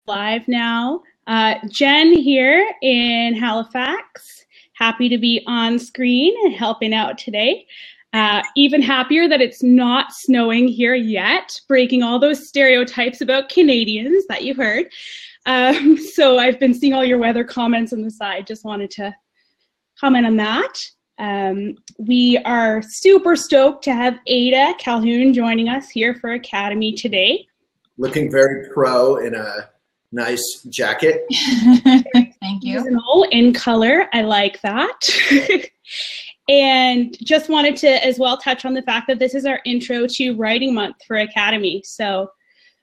live now. Jen here in Halifax. Happy to be on screen and helping out today. Even happier that it's not snowing here yet, breaking all those stereotypes about Canadians that you heard. So I've been seeing all your weather comments on the side. Just wanted to comment on that. We are super stoked to have Ada Calhoun joining us here for Academy today. Looking very pro in a nice jacket. Thank you. Seasonal in color. I like that. And just wanted to as well touch on the fact that this is our intro to Writing Month for Academy. So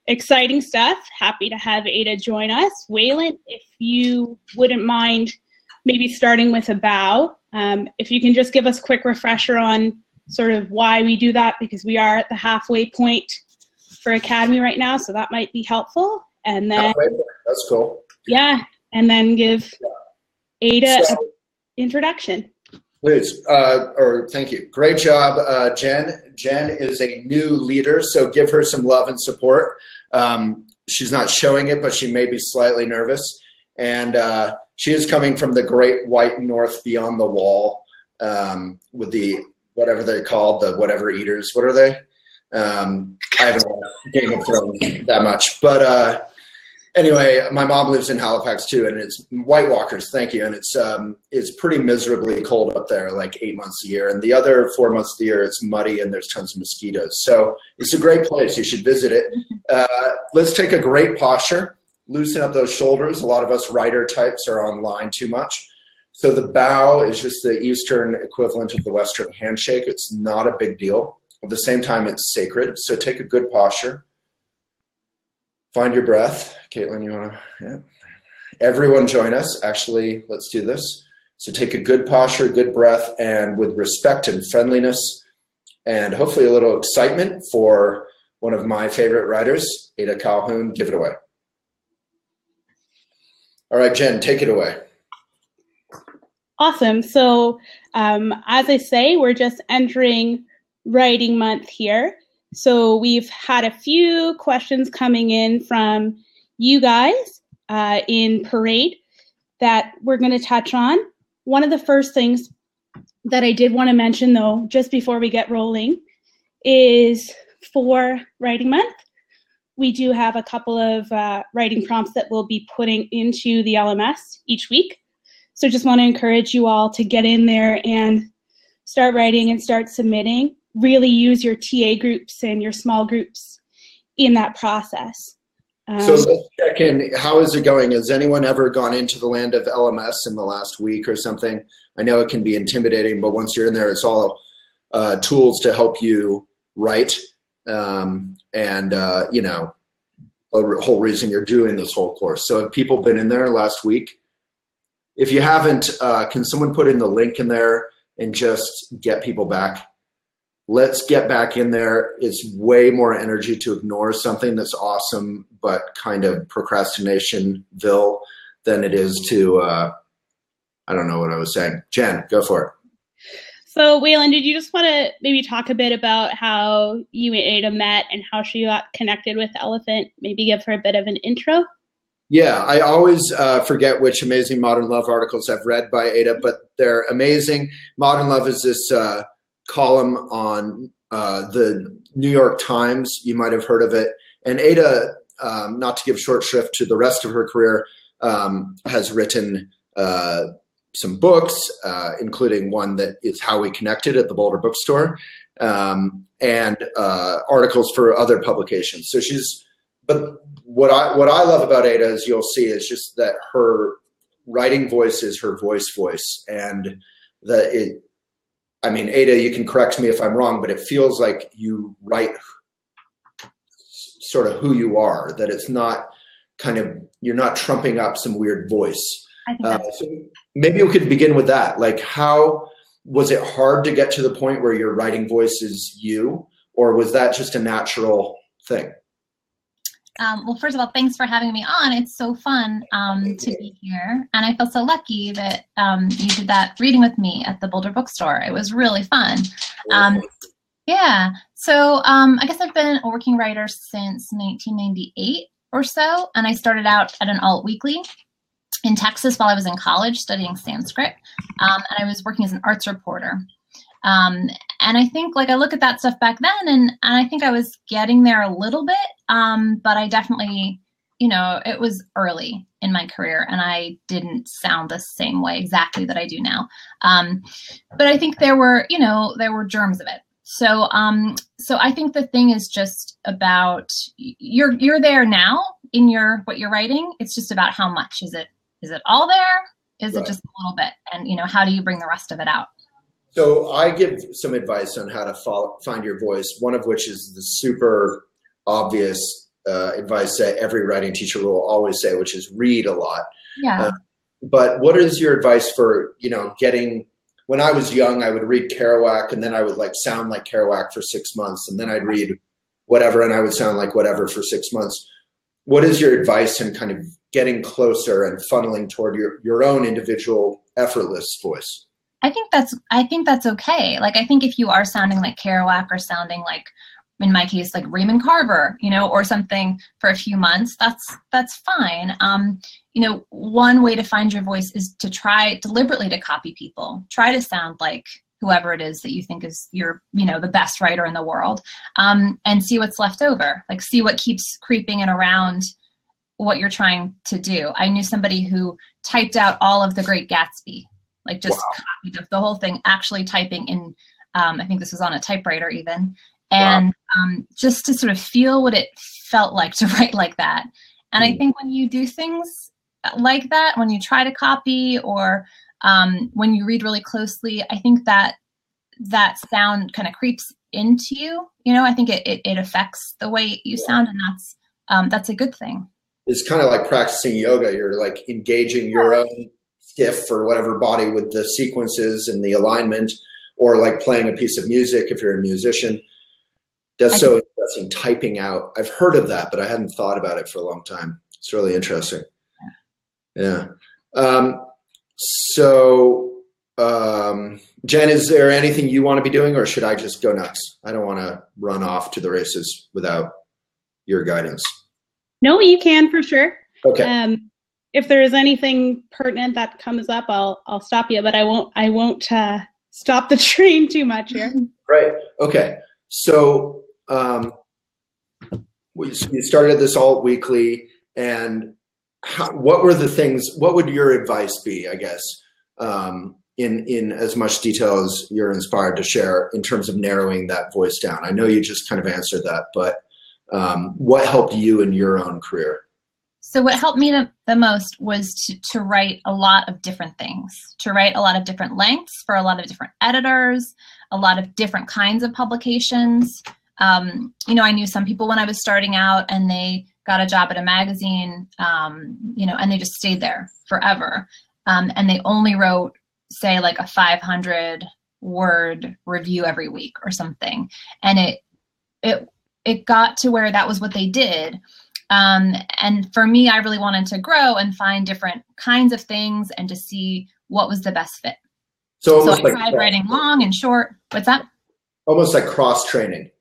exciting stuff. Happy to have Ada join us. Waylon, if you wouldn't mind maybe starting with a bow. If you can just give us a quick refresher on sort of why we do that, because we are at the halfway point for Academy right now, so that might be helpful. And then that's cool. Yeah, and then give Ada an introduction. Please, or thank you. Great job, Jen. Jen is a new leader, so give her some love and support. She's not showing it, but she may be slightly nervous. And she is coming from the great white north beyond the wall with the, whatever they're called, the whatever eaters. What are they? I haven't watched Game of Thrones that much. But anyway, my mom lives in Halifax too, and it's White Walkers, thank you. And it's pretty miserably cold up there, like 8 months a year. And the other 4 months of the year, it's muddy and there's tons of mosquitoes. So it's a great place. You should visit it. Let's take a great posture. Loosen up those shoulders. A lot of us writer types are online too much. So the bow is just the Eastern equivalent of the Western handshake. It's not a big deal. At the same time, it's sacred. So take a good posture. Find your breath. Caitlin, you want to? Yeah. Everyone join us. Actually, let's do this. So take a good posture, good breath, and with respect and friendliness, and hopefully a little excitement for one of my favorite writers, Ada Calhoun. Give it away. All right, Jen, take it away. Awesome. So as I say, we're just entering Writing Month here. So we've had a few questions coming in from you guys in Parade that we're going to touch on. One of the first things that I did want to mention, though, just before we get rolling, is for Writing Month, we do have a couple of writing prompts that we'll be putting into the LMS each week. So just want to encourage you all to get in there and start writing and start submitting. Really use your TA groups and your small groups in that process. So let's check in. How is it going? Has anyone ever gone into the land of LMS in the last week or something? I know it can be intimidating, but once you're in there, it's all tools to help you write. You know, a whole reason you're doing this whole course. So have people been in there last week? If you haven't, can someone put in the link in there and just get people back? Let's get back in there. It's way more energy to ignore something that's awesome, but kind of procrastination-ville than it is to, I don't know what I was saying. Jen, go for it. So, Waylon, did you just want to maybe talk a bit about how you and Ada met and how she got connected with Elephant? Maybe give her a bit of an intro? Yeah, I always forget which amazing Modern Love articles I've read by Ada, but they're amazing. Modern Love is this column on the New York Times. You might have heard of it. And Ada, not to give short shrift to the rest of her career, has written some books, including one that is How We Connected at the Boulder Bookstore, and articles for other publications. So but what I love about Ada, as you'll see, is just that her writing voice is her voice, and I mean, Ada, you can correct me if I'm wrong, but it feels like you write sort of who you are, that it's not kind of, you're not trumping up some weird voice. So maybe we could begin with that. Like, how was it hard to get to the point where your writing voice is you, or was that just a natural thing? Well, first of all, thanks for having me on. It's so fun to be here. And I feel so lucky that you did that reading with me at the Boulder Bookstore. It was really fun. Yeah. So I guess I've been a working writer since 1998 or so. And I started out at an alt weekly in Texas while I was in college studying Sanskrit. And I was working as an arts reporter. And I think, like, I look at that stuff back then, and I think I was getting there a little bit, but I definitely, you know, it was early in my career, and I didn't sound the same way exactly that I do now. But I think there were germs of it. So, so I think the thing is just about you're there now in what you're writing. It's just about how much is it all there? Is it just a little bit? And, you know, how do you bring the rest of it out? So I give some advice on how to find your voice, one of which is the super obvious advice that every writing teacher will always say, which is read a lot. Yeah. But what is your advice for, you know, when I was young, I would read Kerouac, and then I would like sound like Kerouac for 6 months, and then I'd read whatever, and I would sound like whatever for 6 months. What is your advice in kind of getting closer and funneling toward your own individual effortless voice? I think that's okay. Like, I think if you are sounding like Kerouac or sounding like, in my case, like Raymond Carver, you know, or something for a few months, that's fine. You know, one way to find your voice is to try deliberately to copy people. Try to sound like whoever it is that you think is your, you know, the best writer in the world, and see what's left over. Like, see what keeps creeping in around what you're trying to do. I knew somebody who typed out all of The Great Gatsby, like just copied the whole thing, actually typing in, I think this was on a typewriter even, and just to sort of feel what it felt like to write like that. And I think when you do things like that, when you try to copy, or when you read really closely, I think that sound kind of creeps into you. You know, I think it affects the way you sound, and that's a good thing. It's kind of like practicing yoga. You're like engaging your own stiff or whatever body with the sequences and the alignment, or like playing a piece of music if you're a musician. That's so interesting. Typing out. I've heard of that, but I hadn't thought about it for a long time. It's really interesting. Yeah. Jen, is there anything you want to be doing, or should I just go nuts? I don't want to run off to the races without your guidance. No, you can for sure. Okay. If there is anything pertinent that comes up, I'll stop you, but I won't stop the train too much here. Right. Okay. So you started this alt weekly, and what were the things? What would your advice be? I guess in as much detail as you're inspired to share in terms of narrowing that voice down. I know you just kind of answered that, but what helped you in your own career? So what helped me the most was to write a lot of different things, to write a lot of different lengths for a lot of different editors, a lot of different kinds of publications. You know, I knew some people when I was starting out, and they got a job at a magazine, you know, and they just stayed there forever. And they only wrote, say, like a 500-word review every week or something. And it got to where that was what they did. And for me, I really wanted to grow and find different kinds of things and to see what was the best fit. So I tried writing long and short. What's that? Almost like cross-training.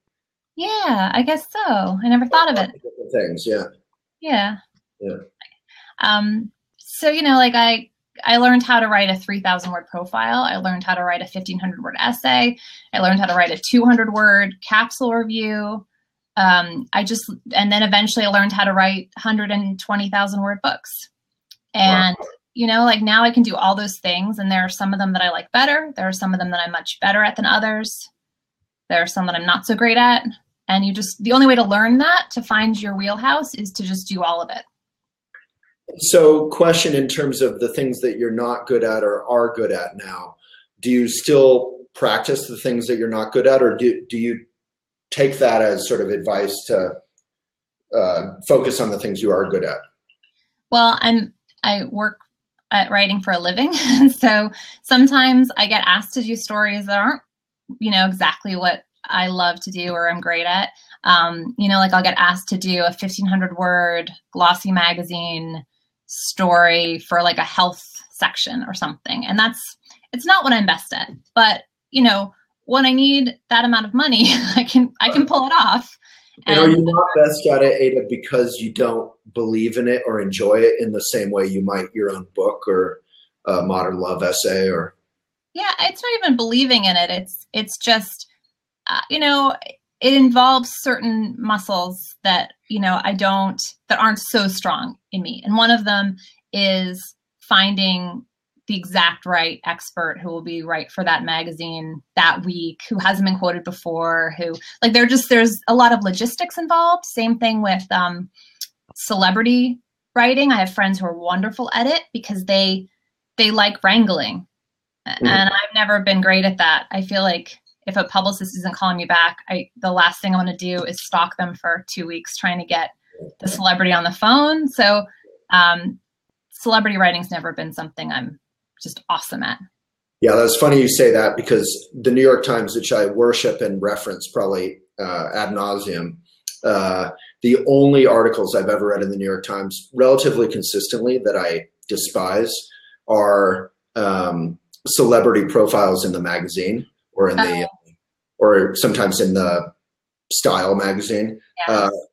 Yeah, I guess so. I never thought of it. Different things, yeah. Yeah. Yeah. So, you know, like I learned how to write a 3,000-word profile. I learned how to write a 1,500-word essay. I learned how to write a 200-word capsule review. And then eventually I learned how to write 120,000-word books. And, you know, like now I can do all those things, and there are some of them that I like better. There are some of them that I'm much better at than others. There are some that I'm not so great at. And the only way to learn that, to find your wheelhouse, is to just do all of it. So question in terms of the things that you're not good at or are good at now, do you still practice the things that you're not good at, or do you take that as sort of advice to focus on the things you are good at? Well, I work at writing for a living. So sometimes I get asked to do stories that aren't, you know, exactly what I love to do or I'm great at. You know, like I'll get asked to do a 1,500-word glossy magazine story for like a health section or something. And it's not what I'm best at, but you know, when I need that amount of money, I can pull it off. And are you not best at it, Ada, because you don't believe in it or enjoy it in the same way you might your own book or a modern love essay? Or yeah, it's not even believing in it. It's just, you know, it involves certain muscles that, you know, that aren't so strong in me. And one of them is finding the exact right expert who will be right for that magazine that week, who hasn't been quoted before, who like, there's a lot of logistics involved. Same thing with celebrity writing. I have friends who are wonderful at it because they like wrangling. And I've never been great at that. I feel like if a publicist isn't calling me back, the last thing I want to do is stalk them for 2 weeks trying to get the celebrity on the phone. So celebrity writing's never been something I'm just awesome at. Yeah, that's funny you say that, because the New York Times, which I worship and reference probably ad nauseum, the only articles I've ever read in the New York Times relatively consistently that I despise are celebrity profiles in the magazine or in the or sometimes in the Style magazine,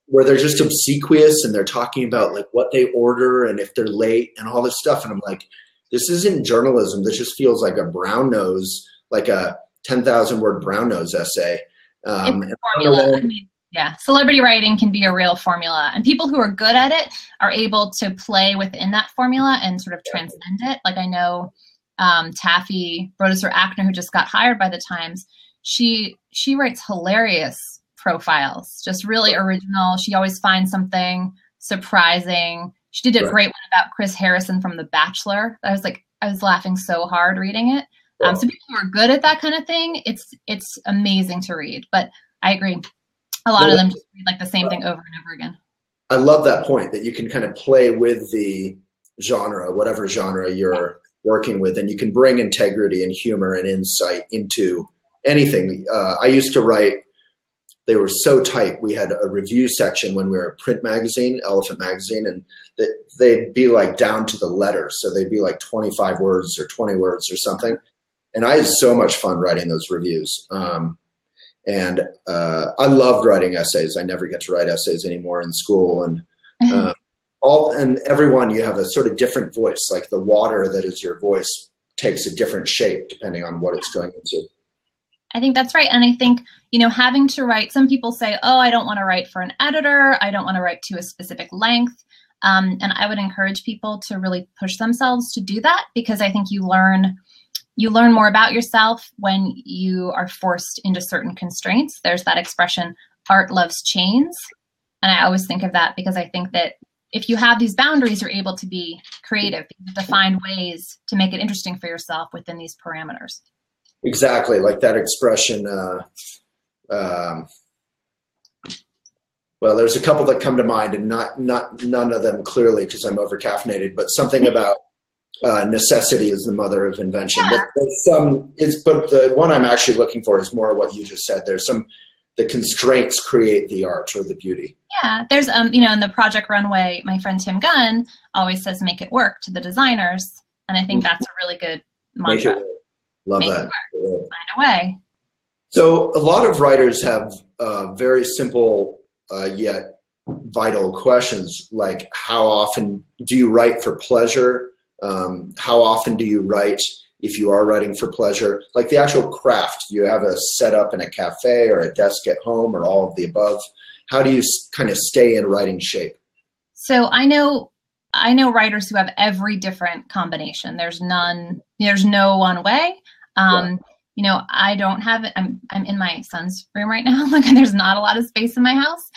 where they're just obsequious and they're talking about like what they order and if they're late and all this stuff. And I'm like, this isn't journalism. This just feels like a brown nose, like a 10,000 word brown nose essay. Formula. I mean, yeah, celebrity writing can be a real formula, and people who are good at it are able to play within that formula and sort of transcend it. Like I know Taffy Brodesser-Akner, who just got hired by the Times, she writes hilarious profiles, just really original. She always finds something surprising. She did a great one about Chris Harrison from The Bachelor. I was laughing so hard reading it. So people who are good at that kind of thing, it's amazing to read. But I agree, a lot of them just read like the same thing over and over again. I love that point that you can kind of play with the genre, whatever genre you're working with, and you can bring integrity and humor and insight into anything. I used to write, they were so tight. We had a review section when we were a print magazine, Elephant magazine, and they'd be like down to the letter. So they'd be like 25 words or 20 words or something. And I had so much fun writing those reviews. And I loved writing essays. I never get to write essays anymore in school. And everyone, you have a sort of different voice, like the water that is your voice takes a different shape depending on what it's going into. I think that's right. And I think, you know, having to write, some people say, oh, I don't want to write for an editor. I don't want to write to a specific length. And I would encourage people to really push themselves to do that, because I think you learn more about yourself when you are forced into certain constraints. There's that expression, art loves chains. And I always think of that because I think that if you have these boundaries, you're able to be creative, to find ways to make it interesting for yourself within these parameters. Exactly, like that expression. Well, there's a couple that come to mind, and none of them clearly because I'm overcaffeinated. But something about necessity is the mother of invention. Yeah. But the one I'm actually looking for is more what you just said. There's the constraints create the art or the beauty. Yeah, there's you know, in the Project Runway, my friend Tim Gunn always says, "Make it work" to the designers, and I think that's a really good mantra. Love that. Find a way. So a lot of writers have very simple yet vital questions, like how often do you write for pleasure? How often do you write if you are writing for pleasure? Like the actual craft, do you have a setup in a cafe or a desk at home or all of the above? How do you kind of stay in writing shape? So I know writers who have every different combination. There's no one way. You know, I don't have it. I'm in my son's room right now. Like there's not a lot of space in my house.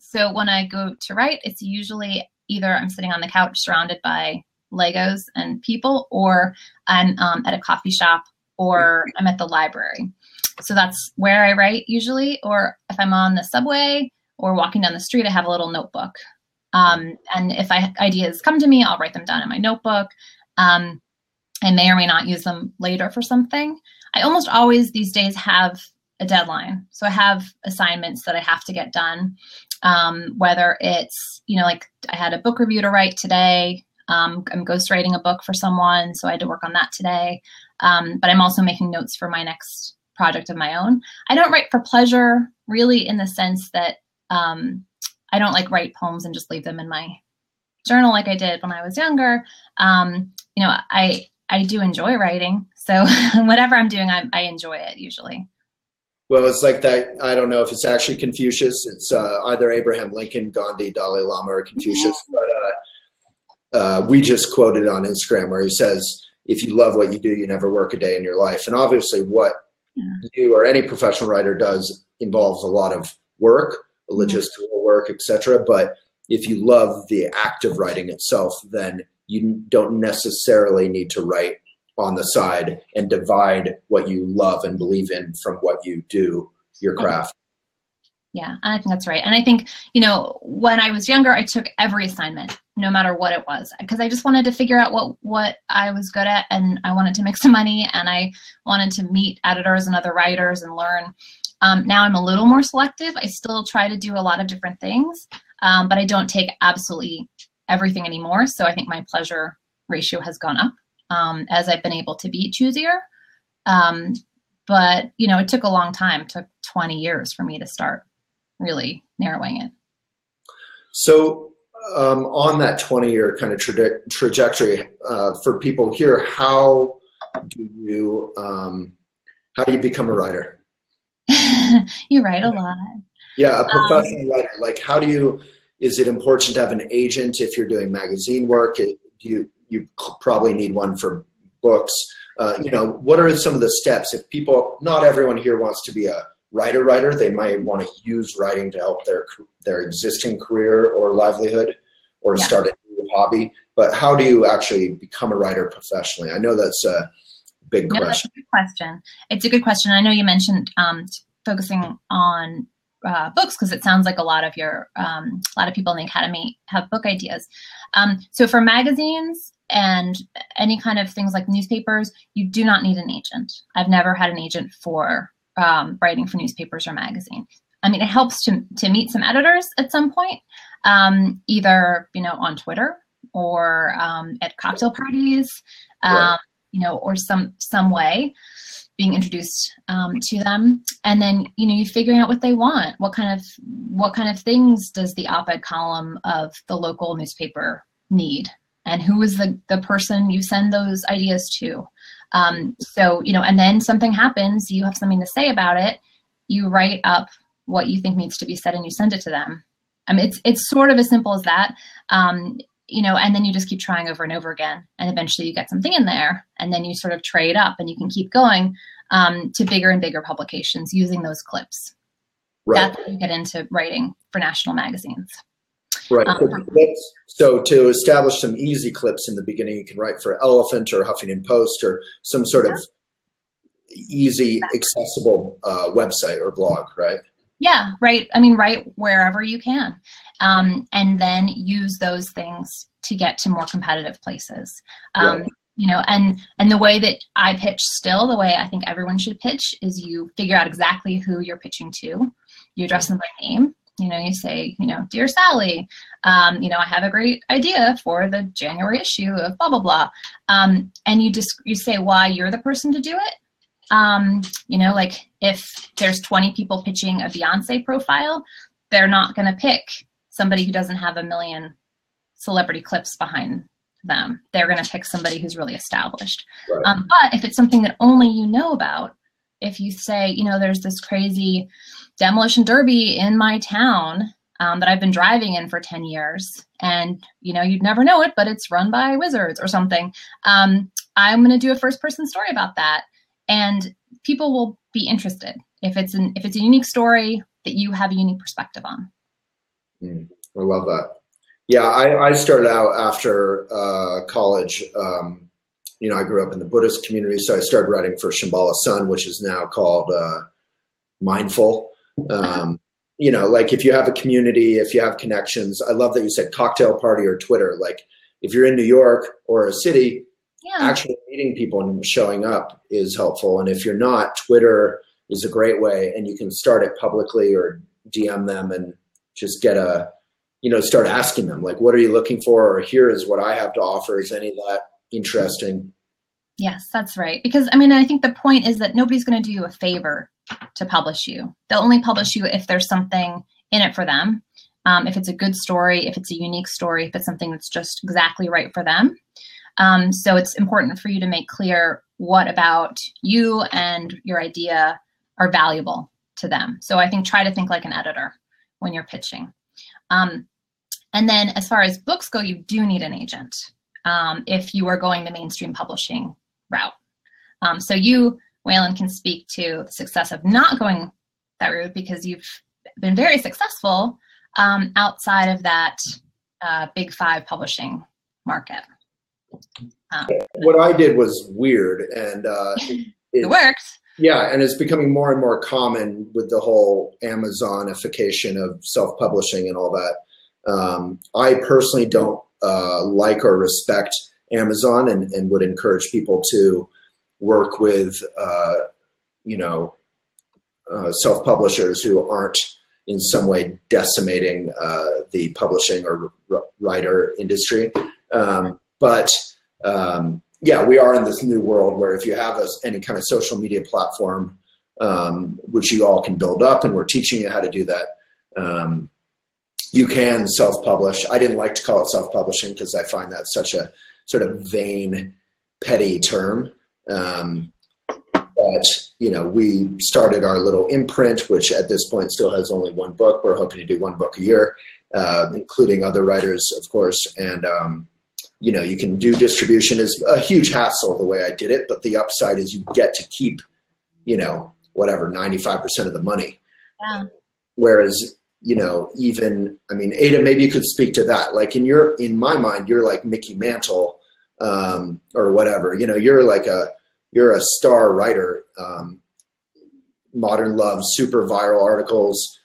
So when I go to write, it's usually either I'm sitting on the couch surrounded by Legos and people, or I'm at a coffee shop, or I'm at the library. So that's where I write usually. Or if I'm on the subway or walking down the street, I have a little notebook. And if ideas come to me, I'll write them down in my notebook. I may or may not use them later for something. I almost always these days have a deadline. So I have assignments that I have to get done, whether it's, you know, like I had a book review to write today. I'm ghostwriting a book for someone, so I had to work on that today. But I'm also making notes for my next project of my own. I don't write for pleasure, really, in the sense that I don't like write poems and just leave them in my journal like I did when I was younger. You know, I do enjoy writing. So whatever I'm doing, I enjoy it usually. Well, it's like that. I don't know if it's actually Confucius. It's either Abraham Lincoln, Gandhi, Dalai Lama, or Confucius. But we just quoted on Instagram where he says, if you love what you do, you never work a day in your life. And obviously what you or any professional writer does involves a lot of work, logistical work, etc. But if you love the act of writing itself, then you don't necessarily need to write on the side and divide what you love and believe in from what you do, your craft. Yeah, I think that's right. And I think, you know, when I was younger, I took every assignment, no matter what it was, because I just wanted to figure out what I was good at, and I wanted to make some money, and I wanted to meet editors and other writers and learn. Now I'm a little more selective. I still try to do a lot of different things, but I don't take absolutely everything anymore. So I think my pleasure ratio has gone up as I've been able to be choosier. But, you know, it took a long time. It took 20 years for me to start really narrowing it. So on that 20-year kind of trajectory, for people here, how do you become a writer? You write a lot. Yeah, a professional writer. Like, is it important to have an agent if you're doing magazine work? You probably need one for books. You know, what are some of the steps? If people, not everyone here wants to be a writer, they might want to use writing to help their existing career or livelihood or start a new hobby. But how do you actually become a writer professionally? I know that's a big question. That's a good question. It's a good question. I know you mentioned focusing on books, because it sounds like a lot of people in the academy have book ideas. So for magazines and any kind of things like newspapers, you do not need an agent. I've never had an agent for writing for newspapers or magazines. I mean, it helps to meet some editors at some point, either, you know, on Twitter or at cocktail parties, Right. You know, or some way being introduced to them. And then, you know, you're figuring out what they want. What kind of things does the op-ed column of the local newspaper need? And who is the person you send those ideas to? So, you know, and then something happens, you have something to say about it, you write up what you think needs to be said and you send it to them. I mean, it's sort of as simple as that. You know, and then you just keep trying over and over again, and eventually you get something in there, and then you sort of trade up and you can keep going to bigger and bigger publications using those clips. Right. That's how you get into writing for national magazines. Right. So to establish some easy clips in the beginning, you can write for Elephant or Huffington Post or some sort of easy, accessible website or blog, right? Yeah, right. I mean, write wherever you can, and then use those things to get to more competitive places. Right. You know, and the way that I pitch still, the way I think everyone should pitch, is you figure out exactly who you're pitching to. You address them by name. You know, you say, you know, dear Sally, you know, I have a great idea for the January issue of blah, blah, blah. And you say why you're the person to do it. You know, like if there's 20 people pitching a Beyonce profile, they're not going to pick somebody who doesn't have a million celebrity clips behind them. They're going to pick somebody who's really established. Right. But if it's something that only you know about, if you say, you know, there's this crazy demolition derby in my town that I've been driving in for 10 years, and, you know, you'd never know it, but it's run by wizards or something. I'm going to do a first person story about that. And people will be interested if it's a unique story that you have a unique perspective on. I love that. Yeah, I started out after college. You know, I grew up in the Buddhist community, so I started writing for Shambhala Sun, which is now called Mindful. You know, like if you have a community, if you have connections, I love that you said cocktail party or Twitter. Like if you're in New York or a city, actually meeting people and showing up is helpful. And if you're not, Twitter is a great way, and you can start it publicly or DM them and just get start asking them, like, what are you looking for? Or here is what I have to offer. Is any of that interesting? Yes, that's right. Because, I mean, I think the point is that nobody's going to do you a favor to publish you. They'll only publish you if there's something in it for them. If it's a good story, if it's a unique story, if it's something that's just exactly right for them. So it's important for you to make clear what about you and your idea are valuable to them. So I think try to think like an editor when you're pitching. And then as far as books go, you do need an agent if you are going the mainstream publishing route. So you, Waylon, can speak to the success of not going that route because you've been very successful outside of that big 5 publishing market. What I did was weird, and it worked. Yeah, and it's becoming more and more common with the whole Amazonification of self-publishing and all that. I personally don't like or respect Amazon, and would encourage people to work with, self-publishers who aren't in some way decimating the publishing or writer industry. Yeah, we are in this new world where if you have any kind of social media platform, which you all can build up, and we're teaching you how to do that, you can self-publish. I didn't like to call it self-publishing because I find that such a sort of vain, petty term. But, we started our little imprint, which at this point still has only 1 book. We're hoping to do 1 book a year, including other writers, of course. And, you can do distribution. Is a huge hassle the way I did it, but the upside is you get to keep, whatever, 95% of the money. Yeah. Whereas, Ada, maybe you could speak to that. Like in my mind, you're like Mickey Mantle, or whatever, you're a star writer, Modern Love, super viral articles,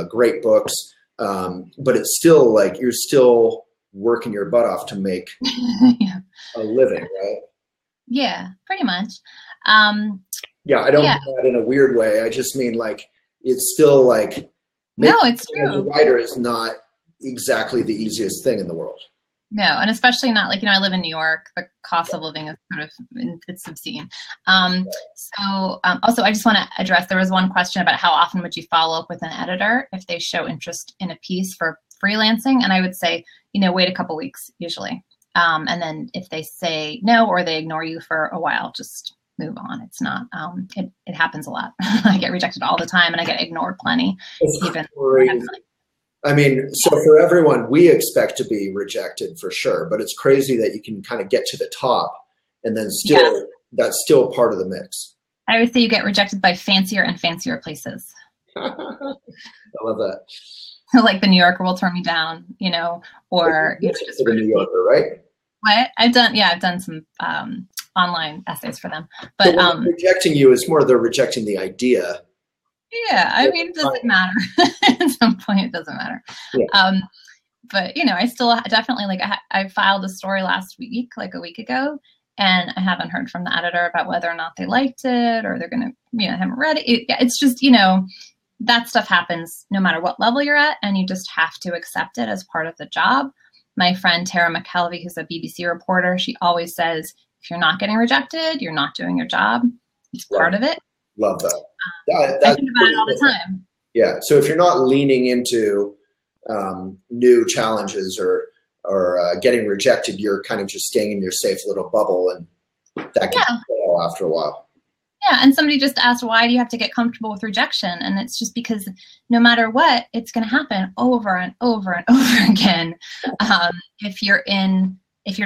great books. But it's still like, you're still working your butt off to make yeah. a living, right? Yeah, pretty much. Yeah, I don't mean that in a weird way. I just mean like, it's still like, no, it's true. As a writer is not exactly the easiest thing in the world. No, and especially not like, I live in New York. The cost of living is sort of, it's obscene. Also, I just want to address, there was one question about how often would you follow up with an editor if they show interest in a piece for freelancing? And I would say, wait a couple weeks usually. And then if they say no, or they ignore you for a while, just move on. It's not, it happens a lot. I get rejected all the time and I get ignored plenty. It's crazy. I mean, so for everyone, we expect to be rejected for sure, but it's crazy that you can kind of get to the top and then still, that's still part of the mix. I would say you get rejected by fancier and fancier places. I love that. Like the New Yorker will turn me down, or just the New Yorker, right? What? I've done some online essays for them, but so rejecting you is more they're rejecting the idea. Yeah, I mean, it doesn't matter. At some point, it doesn't matter. Yeah. But I still definitely I filed a story last week, like a week ago, and I haven't heard from the editor about whether or not they liked it or they're gonna, haven't read it. It's just, that stuff happens no matter what level you're at, and you just have to accept it as part of the job. My friend Tara McKelvey, who's a BBC reporter, she always says, if you're not getting rejected, you're not doing your job. It's part of it. Love that. I think about it all the time. Yeah. So if you're not leaning into new challenges or getting rejected, you're kind of just staying in your safe little bubble, and that can fail after a while. Yeah. And somebody just asked, why do you have to get comfortable with rejection? And it's just because no matter what, it's going to happen over and over and over again. If you're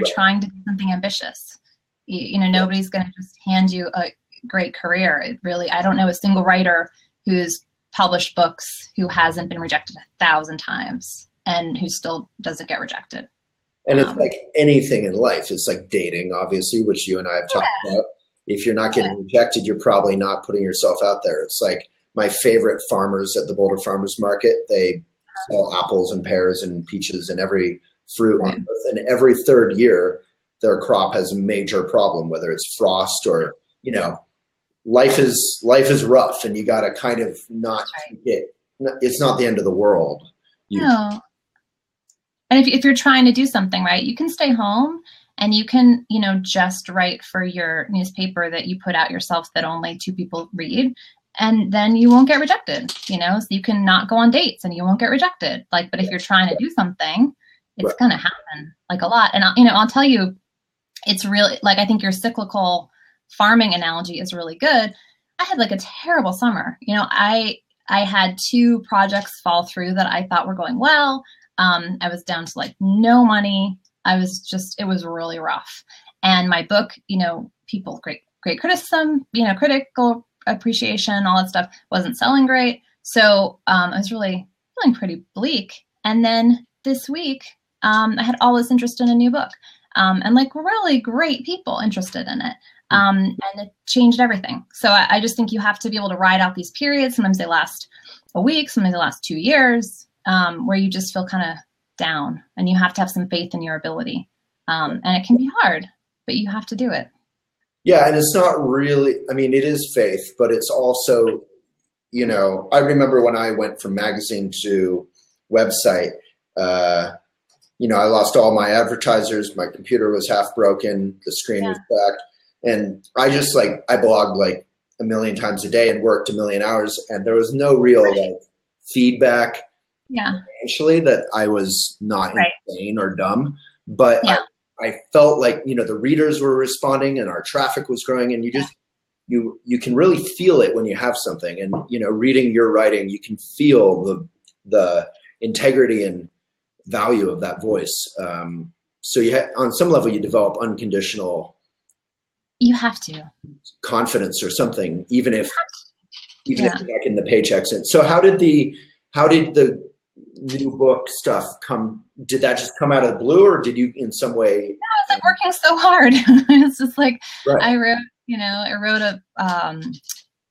trying to do something ambitious, nobody's going to just hand you a great career. It really, I don't know a single writer who's published books who hasn't been rejected 1,000 times and who still doesn't get rejected. And it's like anything in life. It's like dating, obviously, which you and I have talked about. If you're not getting rejected, you're probably not putting yourself out there. It's like my favorite farmers at the Boulder Farmers Market. They sell apples and pears and peaches and every fruit on earth. And every 3rd year, their crop has a major problem, whether it's frost or, life is rough, and you got to kind of not it's not the end of the world. No. And if you're trying to do something, right, you can stay home and you can, just write for your newspaper that you put out yourself that only 2 people read. and then you won't get rejected, you know, so you can not go on dates and you won't get rejected. Like, but if you're trying to do something, it's going to happen like a lot. And I'll tell you, it's really like, I think your cyclical farming analogy is really good. I had like a terrible summer. You know, I had 2 projects fall through that I thought were going well. I was down to like no money. It was really rough. And my book, you know, people, great criticism, you know, critical appreciation, all that stuff, wasn't selling great. So I was really feeling pretty bleak. And then this week, I had all this interest in a new book, and like really great people interested in it. And it changed everything. So I just think you have to be able to ride out these periods. Sometimes they last a week, sometimes they last 2 years, where you just feel kind of down, and you have to have some faith in your ability. And it can be hard, but you have to do it. Yeah. And it's not really, I mean, it is faith, but it's also, you know, I remember when I went from magazine to website, you know, I lost all my advertisers. My computer was half broken. The screen was cracked. And I just I blogged like a million times a day and worked a million hours. And there was no real like feedback. Yeah. Actually, that I was not insane or dumb, but I felt like, you know, the readers were responding and our traffic was growing, and you just, you can really feel it when you have something. And, you know, reading your writing, you can feel the integrity and value of that voice. So on some level, you develop unconditional. You have to confidence or something, even if you're back in the paychecks. And so how did the new book stuff come? Did that just come out of the blue, or did you in some way? No, it's like working so hard. It's just like, I wrote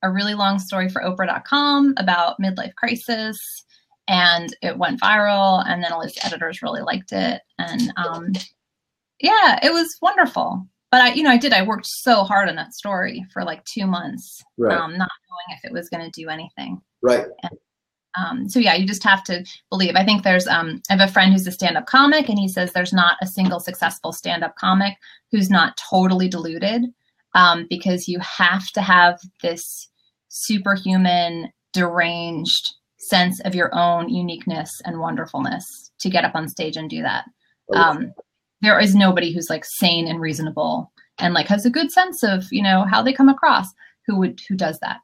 a really long story for Oprah.com about midlife crisis, and it went viral, and then all these editors really liked it. And it was wonderful. But I worked so hard on that story for like 2 months, not knowing if it was going to do anything. Right. And, you just have to believe. I think there's, I have a friend who's a stand-up comic, and he says there's not a single successful stand-up comic who's not totally deluded, because you have to have this superhuman, deranged sense of your own uniqueness and wonderfulness to get up on stage and do that. There is nobody who's like sane and reasonable and like has a good sense of, you know, how they come across who does that.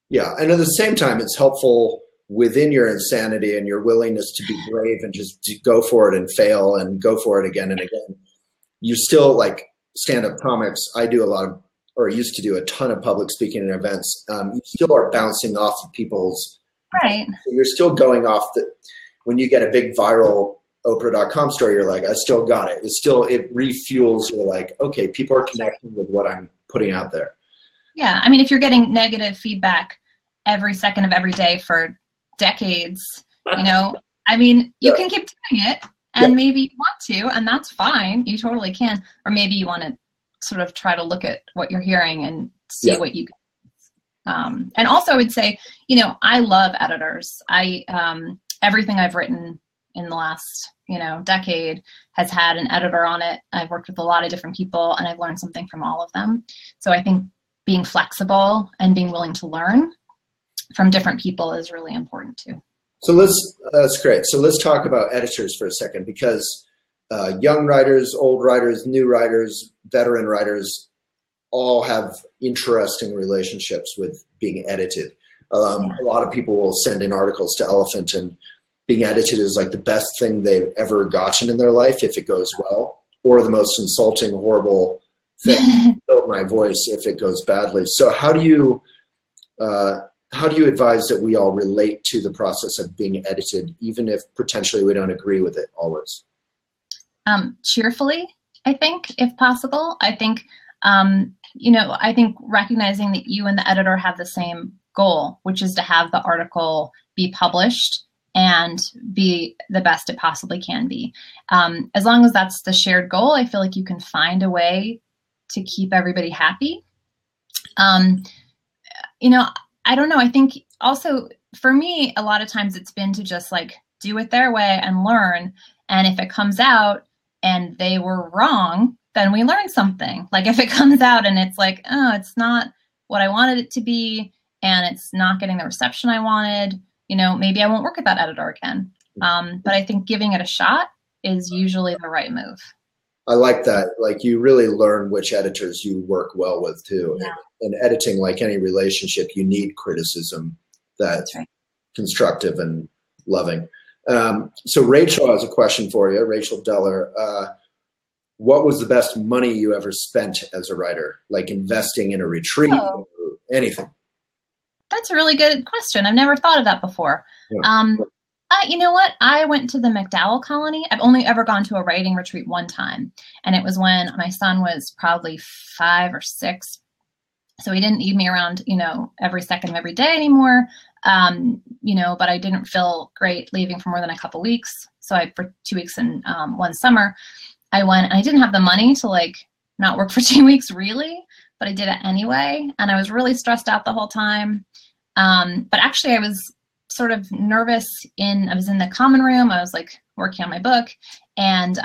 Yeah. And at the same time, it's helpful within your insanity and your willingness to be brave and just to go for it and fail and go for it again and again. You still like stand-up comics. I do used to do a ton of public speaking and events. You still are bouncing off of people's. Right. So you're still going off when you get a big viral Oprah.com story, you're like, I still got it. It refuels. You're like, okay, people are connecting with what I'm putting out there. Yeah. I mean, if you're getting negative feedback every second of every day for decades, you know, I mean, you can keep doing it, and maybe you want to, and that's fine. You totally can. Or maybe you want to sort of try to look at what you're hearing and see what you can. And also I would say, you know, I love editors. Everything I've written in the last, you know, decade has had an editor on it. I've worked with a lot of different people, and I've learned something from all of them. So I think being flexible and being willing to learn from different people is really important too. So that's great. So let's talk about editors for a second, because young writers, old writers, new writers, veteran writers all have interesting relationships with being edited. A lot of people will send in articles to Elephant, and being edited is like the best thing they've ever gotten in their life if it goes well, or the most insulting, horrible thing, killed my voice if it goes badly. So how do you advise that we all relate to the process of being edited, even if potentially we don't agree with it always? Cheerfully, I think, if possible. I think, I think recognizing that you and the editor have the same goal, which is to have the article be published and be the best it possibly can be. As long as that's the shared goal, I feel like you can find a way to keep everybody happy. I don't know. I think also for me, a lot of times it's been to just like do it their way and learn. And if it comes out and they were wrong, then we learn something. Like if it comes out and it's like, oh, it's not what I wanted it to be, and it's not getting the reception I wanted, you know, maybe I won't work with that editor again. But I think giving it a shot is usually the right move. I like that. Like, you really learn which editors you work well with too. Yeah. And editing, like any relationship, you need criticism that's right. constructive and loving. So Rachel has a question for you, Rachel Deller. What was the best money you ever spent as a writer? Like investing in a retreat or anything? That's a really good question. I've never thought of that before. Yeah. You know what? I went to the MacDowell Colony. I've only ever gone to a writing retreat one time. And it was when my son was probably 5 or 6. So he didn't need me around, you know, every second of every day anymore. You know, but I didn't feel great leaving for more than a couple weeks. So for 2 weeks in one summer, I went, and I didn't have the money to like not work for 2 weeks really, but I did it anyway. And I was really stressed out the whole time. But actually I was sort of nervous I was in the common room. I was like working on my book and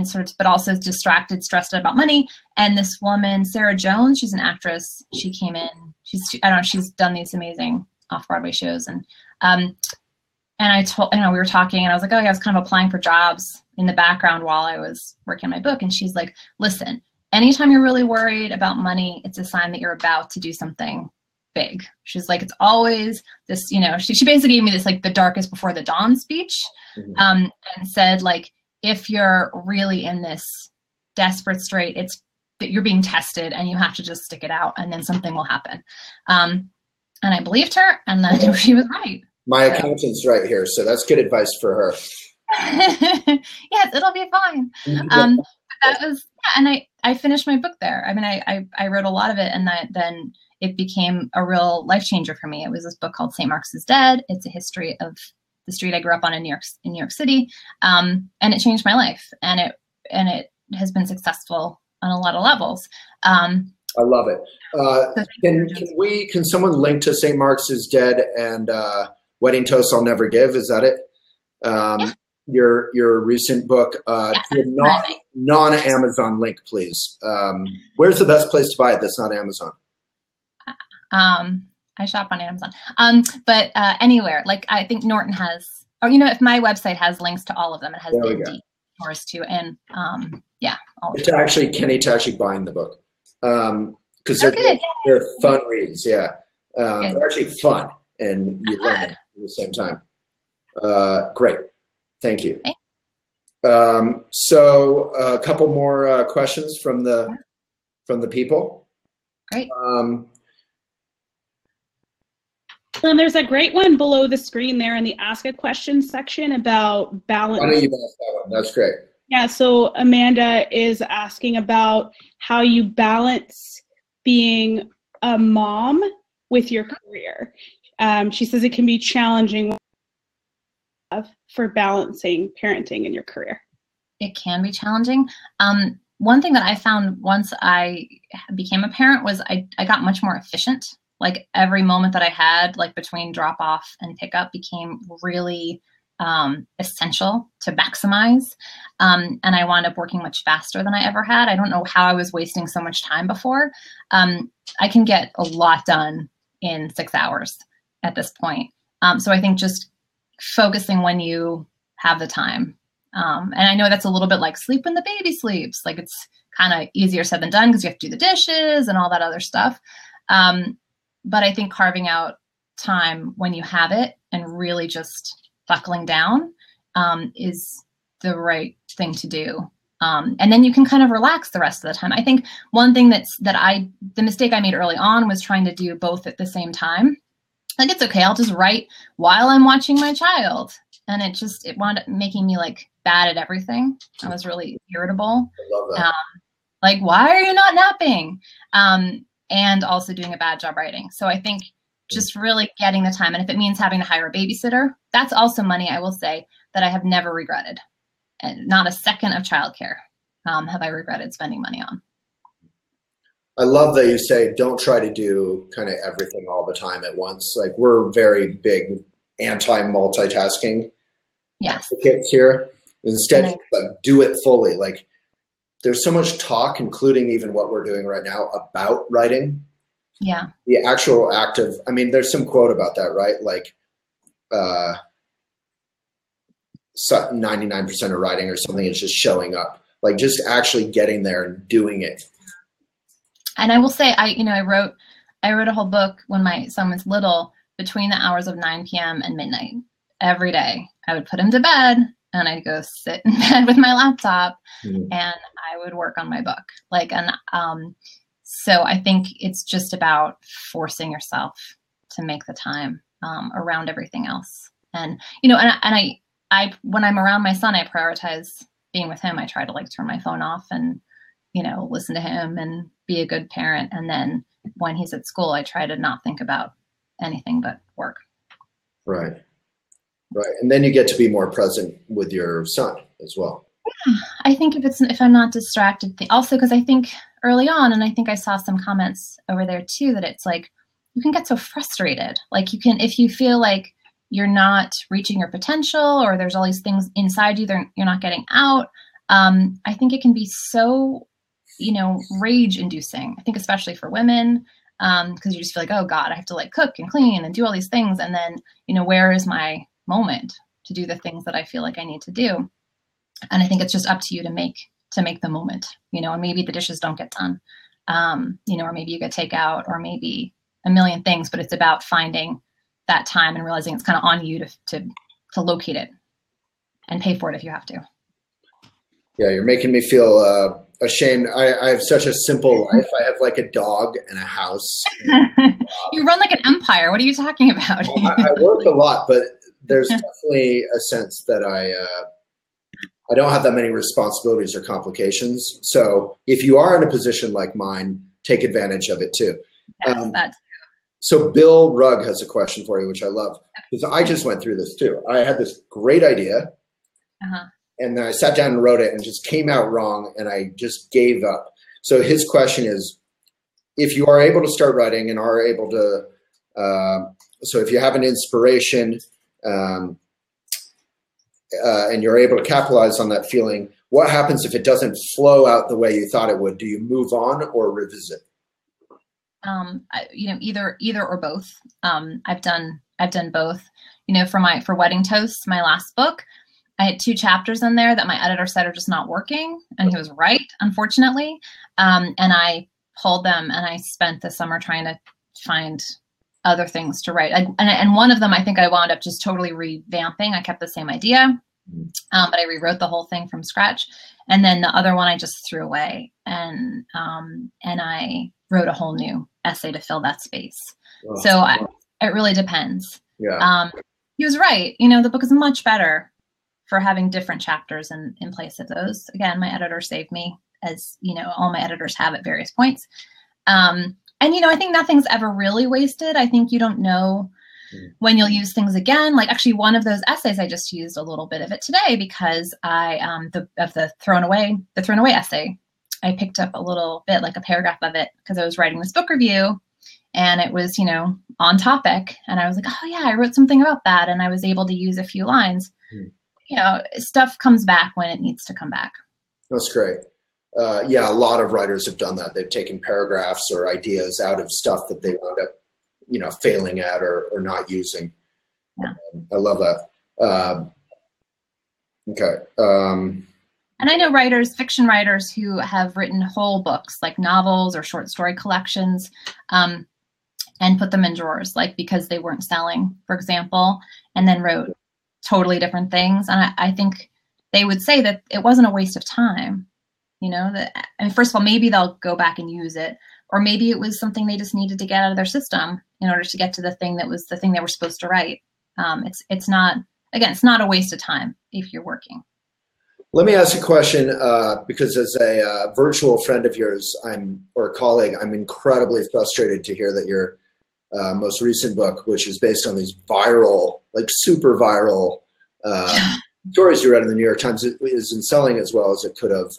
sort of, but also distracted, stressed out about money. And this woman, Sarah Jones, she's an actress. She came in, I don't know, she's done these amazing off-Broadway shows. And I told, you know, we were talking and I was like, oh yeah, I was kind of applying for jobs in the background while I was working on my book. And she's like, listen, anytime you're really worried about money, it's a sign that you're about to do something big. She's like, it's always this, you know, she basically gave me this like the darkest before the dawn speech, and said like, if you're really in this desperate strait, it's that you're being tested and you have to just stick it out and then something will happen. And I believed her, and then she was right. My accountant's right here, so that's good advice for her. Yes, it'll be fine. That was, yeah, and I finished my book there. I mean, I wrote a lot of it, and then it became a real life changer for me. It was this book called St. Mark's is Dead. It's a history of the street I grew up on in New York City, and it changed my life. And it has been successful on a lot of levels. I love it. Can someone link to St. Mark's is Dead and Wedding Toast I'll Never Give? Is that it? Yeah. Your recent book, to a non-Amazon link, please. Where's the best place to buy it that's not Amazon? I shop on Amazon. But anywhere, like I think Norton has, or you know, if my website has links to all of them, it has Yours too, and yeah. To actually buying the book, because they're fun reads. Yeah, they're actually fun, and you learn it at the same time. Great, thank you. So a couple more questions from the people. Great. And there's a great one below the screen there in the Ask a Question section about balance. Why don't you ask that one? That's great. Yeah, so Amanda is asking about how you balance being a mom with your career. She says it can be challenging for balancing parenting and your career. It can be challenging. One thing that I found once I became a parent was I got much more efficient. Like every moment that I had, like between drop off and pickup, became really essential to maximize. And I wound up working much faster than I ever had. I don't know how I was wasting so much time before. I can get a lot done in 6 hours at this point. So I think just focusing when you have the time. And I know that's a little bit like sleep when the baby sleeps. Like it's kind of easier said than done because you have to do the dishes and all that other stuff. But I think carving out time when you have it and really just buckling down is the right thing to do. And then you can kind of relax the rest of the time. I think one thing the mistake I made early on was trying to do both at the same time. Like, it's okay, I'll just write while I'm watching my child. And it wound up making me like bad at everything. I was really irritable. I love that. Like, why are you not napping? And also doing a bad job writing. So I think just really getting the time. And if it means having to hire a babysitter, that's also money, I will say, that I have never regretted. And not a second of childcare have I regretted spending money on. I love that you say don't try to do kind of everything all the time at once. Like, we're very big anti-multitasking advocates here. Instead, like, do it fully. Like, there's so much talk, including even what we're doing right now, about writing. Yeah. The actual act of, I mean, there's some quote about that, right? Like 99% of writing or something is just showing up, like just actually getting there and doing it. And I will say, I wrote a whole book when my son was little, between the hours of 9 p.m. and midnight every day. I would put him to bed and I'd go sit in bed with my laptop and I would work on my book. So I think it's just about forcing yourself to make the time around everything else. And, I when I'm around my son, I prioritize being with him. I try to turn my phone off and, listen to him and be a good parent. And then when he's at school, I try to not think about anything but work. Right. Right. And then you get to be more present with your son as well. Yeah, I think if I'm not distracted, also because I think early on, and I think I saw some comments over there too, that it's like, you can get so frustrated. If you feel like you're not reaching your potential, or there's all these things inside you that you're not getting out. I think it can be so, rage inducing. I think especially for women, because you just feel like, oh God, I have to cook and clean and do all these things. And then, where is my moment to do the things that I feel like I need to do? And I think it's just up to you to make the moment, and maybe the dishes don't get done, or maybe you get takeout, or maybe a million things, but it's about finding that time and realizing it's kind of on you to locate it and pay for it if you have to. Yeah, you're making me feel ashamed. I have such a simple life. I have a dog and a house. You run like an empire. What are you talking about? I work a lot, but there's definitely a sense that I don't have that many responsibilities or complications. So if you are in a position like mine, take advantage of it too. Yes, so Bill Rugg has a question for you, which I love, because I just went through this too. I had this great idea, and then I sat down and wrote it, and it just came out wrong, and I just gave up. So his question is, if you are able to start writing and are able to, so if you have an inspiration, and you're able to capitalize on that feeling, what happens if it doesn't flow out the way you thought it would? Do you move on or revisit? Either or both. I've done both. For Wedding Toasts, my last book, I had 2 chapters in there that my editor said are just not working, and he was right, unfortunately. And I pulled them, and I spent the summer trying to find other things to write. And one of them, I think I wound up just totally revamping. I kept the same idea, but I rewrote the whole thing from scratch. And then the other one I just threw away, and I wrote a whole new essay to fill that space. Oh, so it really depends. Yeah. He was right. The book is much better for having different chapters in place of those. Again, my editor saved me, as all my editors have at various points. And I think nothing's ever really wasted. I think you don't know when you'll use things again. Actually, one of those essays, I just used a little bit of it today, because the thrown away essay, I picked up a little bit, a paragraph of it, because I was writing this book review, and it was, on topic. And I was like, oh yeah, I wrote something about that. And I was able to use a few lines. Stuff comes back when it needs to come back. That's great. Yeah, a lot of writers have done that. They've taken paragraphs or ideas out of stuff that they wound up, failing at or not using. Yeah. I love that. Okay. And I know fiction writers who have written whole books, like novels or short story collections, and put them in drawers, because they weren't selling, for example, and then wrote totally different things. And I think they would say that it wasn't a waste of time. First of all, maybe they'll go back and use it, or maybe it was something they just needed to get out of their system in order to get to the thing that was the thing they were supposed to write. It's not a waste of time if you're working. Let me ask a question, because as a virtual friend of yours, or a colleague, I'm incredibly frustrated to hear that your most recent book, which is based on these viral, super viral stories you read in the New York Times, isn't selling as well as it could have.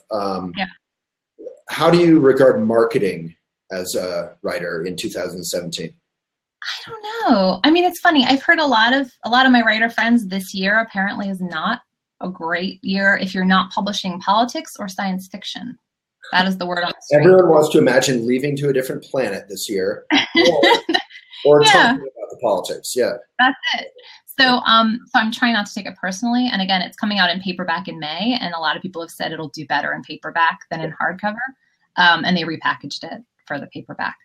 How do you regard marketing as a writer in 2017? I don't know. It's funny. I've heard a lot of my writer friends, this year apparently is not a great year if you're not publishing politics or science fiction. That is the word on the street. Everyone wants to imagine leaving to a different planet this year, or talking about the politics. Yeah, that's it. So, so I'm trying not to take it personally. And again, it's coming out in paperback in May, and a lot of people have said it'll do better in paperback than in hardcover. And they repackaged it for the paperback.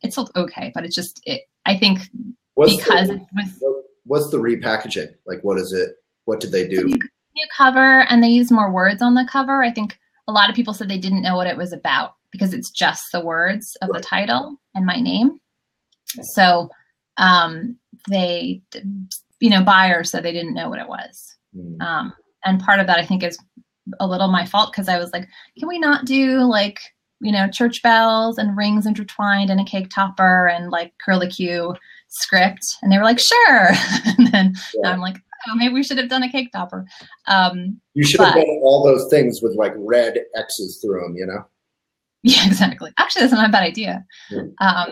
It's okay, but it's just I think what's the repackaging? Like, what is it? What did they do? New cover, and they use more words on the cover. I think a lot of people said they didn't know what it was about because it's just the words of the title and my name. So they, buyers said they didn't know what it was. And part of that I think is a little my fault, because I was like, can we not do like, church bells and rings intertwined in a cake topper and like curlicue script? And they were like, sure. And then I'm like, oh, maybe we should have done a cake topper. You should have done all those things with like red X's through them, Yeah, exactly. Actually, that's not a bad idea. Yeah.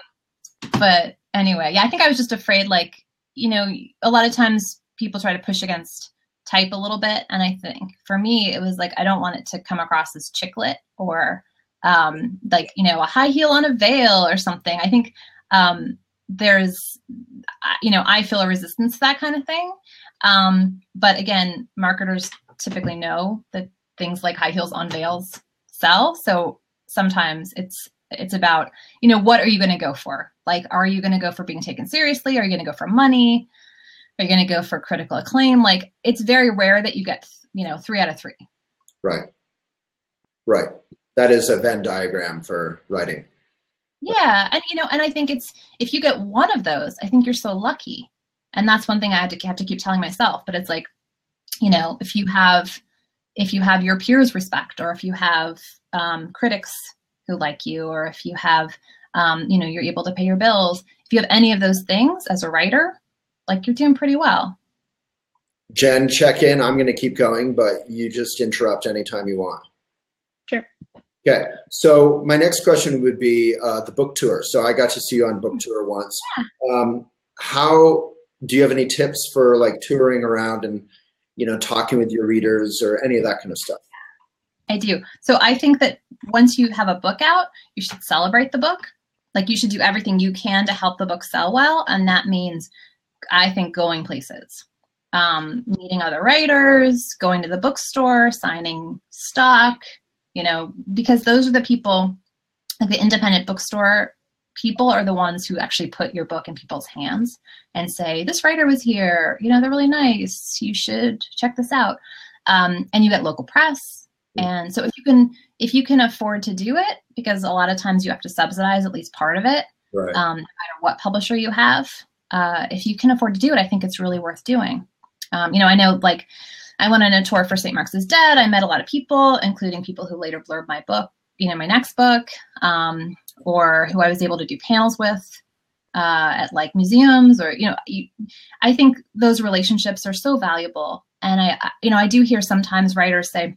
But anyway, I think I was just afraid, like, a lot of times people try to push against type a little bit. And I think for me, it was like, I don't want it to come across as chick lit or like, a high heel on a veil or something. I think there's, I feel a resistance to that kind of thing. But again, marketers typically know that things like high heels on veils sell. So sometimes it's about, what are you going to go for? Like, are you going to go for being taken seriously? Are you going to go for money? Are you going to go for critical acclaim? Like, it's very rare that you get, 3 out of 3. Right. Right. That is a Venn diagram for writing. Yeah. And, and I think if you get one of those, I think you're so lucky. And that's one thing I have to keep telling myself. But it's like, if you have your peers' respect, or if you have critics who like you, or if you have, you're able to pay your bills, if you have any of those things as a writer, like, you're doing pretty well. Jen, check in. I'm going to keep going, but you just interrupt anytime you want. Sure. Okay. So my next question would be the book tour. So I got to see you on book tour once. How do you have any tips for like touring around and, talking with your readers or any of that kind of stuff? I do. So I think that once you have a book out, you should celebrate the book. Like, you should do everything you can to help the book sell well. And that means, I think, going places, meeting other writers, going to the bookstore, signing stock, because those are the people, like the independent bookstore people are the ones who actually put your book in people's hands and say, this writer was here, they're really nice, you should check this out. And you get local press. And so if you can afford to do it, because a lot of times you have to subsidize at least part of it, right. No matter what publisher you have, if you can afford to do it, I think it's really worth doing. I know, like, I went on a tour for St. Mark's is Dead. I met a lot of people, including people who later blurbed my book, my next book, or who I was able to do panels with at like museums, or, I think those relationships are so valuable. And I do hear sometimes writers say,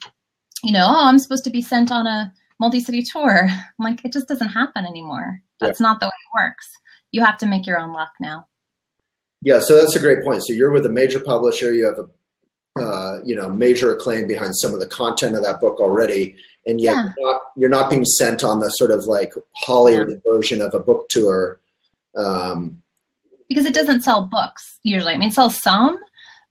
oh, I'm supposed to be sent on a multi-city tour. I'm like, it just doesn't happen anymore. That's not the way it works. You have to make your own luck now. Yeah, so that's a great point. So you're with a major publisher. You have a major acclaim behind some of the content of that book already, and yet you're not being sent on the sort of like Hollywood version of a book tour. Because it doesn't sell books usually. I mean, it sells some,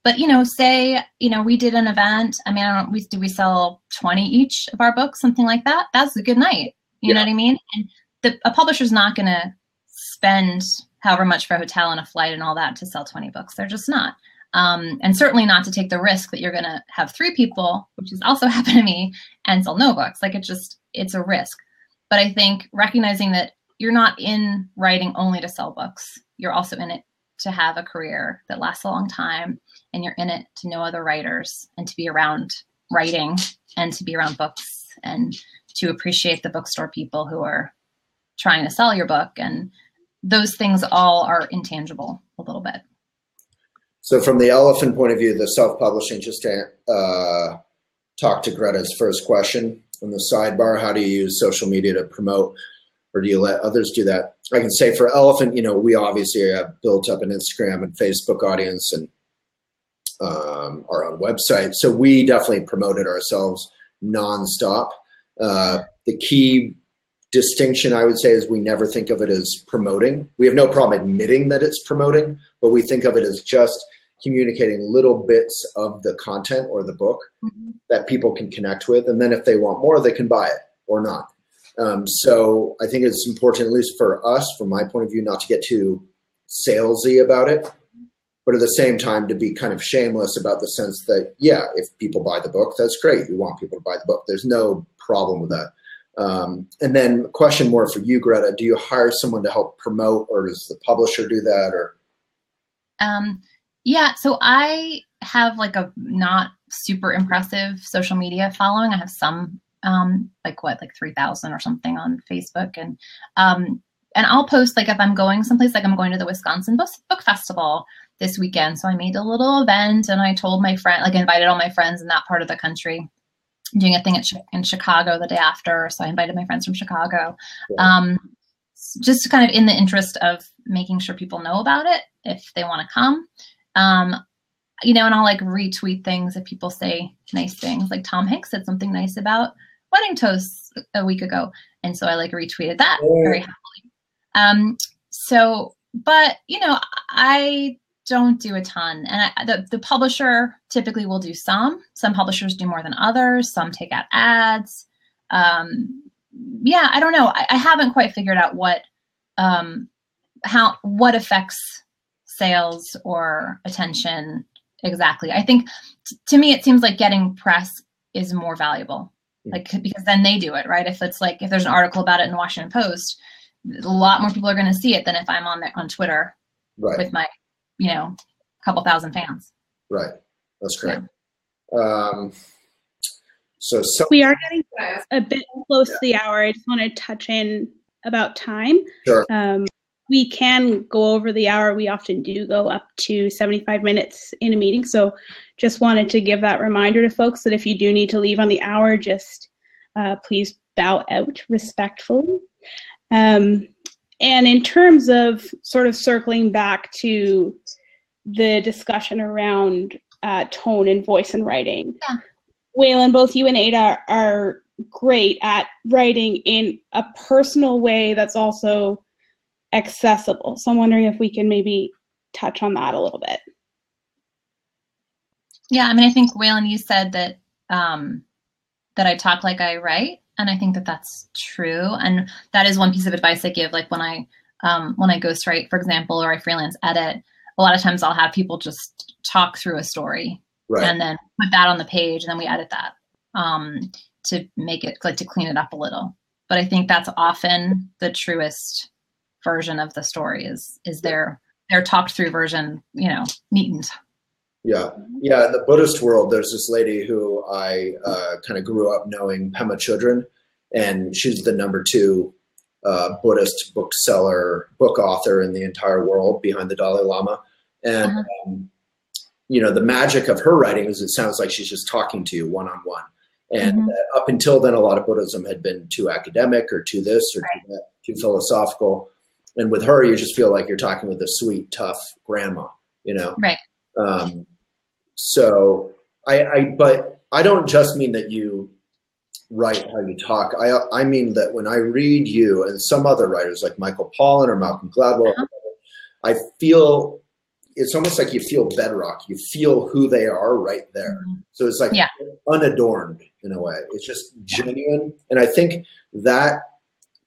but say we did an event. I mean, I don't. We sell 20 each of our books, something like that. That's a good night. You know what I mean? And a publisher's not going to spend however much for a hotel and a flight and all that to sell 20 books. They're just not. And certainly not to take the risk that you're going to have 3 people, which has also happened to me, and sell no books. Like, it's a risk. But I think recognizing that you're not in writing only to sell books. You're also in it to have a career that lasts a long time, and you're in it to know other writers and to be around writing and to be around books and to appreciate the bookstore people who are trying to sell your book. And those things all are intangible a little bit. So from the Elephant point of view, the self-publishing, just to talk to Greta's first question on the sidebar, how do you use social media to promote, or do you let others do that? I can say for Elephant, we obviously have built up an Instagram and Facebook audience and our own website. So we definitely promoted ourselves nonstop. The key distinction I would say is we never think of it as promoting. We have no problem admitting that it's promoting, but we think of it as just communicating little bits of the content or the book that people can connect with. And then if they want more, they can buy it or not. So I think it's important, at least for us, from my point of view, not to get too salesy about it, but at the same time to be kind of shameless about the sense that, yeah, if people buy the book, that's great. We want people to buy the book. There's no problem with that. And then a question more for you, Greta, do you hire someone to help promote, or does the publisher do that? Or yeah, so I have like a not super impressive social media following. I have some like 3,000 or something on Facebook, and I'll post like if I'm going someplace, like I'm going to the Wisconsin Book Festival this weekend. So I made a little event, and I told my friend, like I invited all my friends in that part of the country. I'm doing a thing in Chicago the day after, so I invited my friends from Chicago, just kind of in the interest of making sure people know about it if they want to come. You know, and I'll like retweet things if people say nice things. Like Tom Hanks said something nice about wedding toasts a week ago, and so I like retweeted that very happily. So, but you know, I don't do a ton, and the publisher typically will do some. Some publishers do more than others. Some take out ads. Yeah, I don't know. I haven't quite figured out what affects sales or attention exactly. I think to me, it seems like getting press is more valuable, like, because then they do it, right? If it's like, if there's an article about it in the Washington Post, a lot more people are going to see it than if I'm on Twitter with my, you know, couple thousand fans. Right. That's great. Yeah. So we are getting a bit close to the hour. I just want to touch in about time. Sure. We can go over the hour. We often do go up to 75 minutes in a meeting. So just wanted to give that reminder to folks that if you do need to leave on the hour, just please bow out respectfully. And in terms of sort of circling back to the discussion around tone and voice and writing, Waylon, both you and Ada are great at writing in a personal way that's also accessible. So I'm wondering if we can maybe touch on that a little bit. Yeah, I mean, I think Waylon, you said that that I talk like I write, and I think that that's true. And that is one piece of advice I give. Like when I ghostwrite, for example, or I freelance edit, a lot of times I'll have people just talk through a story and then put that on the page, and then we edit that to make it, like, to clean it up a little. But I think that's often the truest version of the story is their talked through version, you know, neatened. Yeah. In the Buddhist world, there's this lady who I kind of grew up knowing, Pema Chodron, and she's the #2 Buddhist book author in the entire world behind the Dalai Lama. And, you know, the magic of her writing is it sounds like she's just talking to you one-on-one. And up until then, a lot of Buddhism had been too academic or too this or too philosophical. And with her, you just feel like you're talking with a sweet, tough grandma, you know? Right. So but I don't just mean that you write how you talk. I mean that when I read you and some other writers like Michael Pollan or Malcolm Gladwell, I feel it's almost like you feel bedrock. You feel who they are right there. So it's like unadorned in a way. It's just genuine. And I think that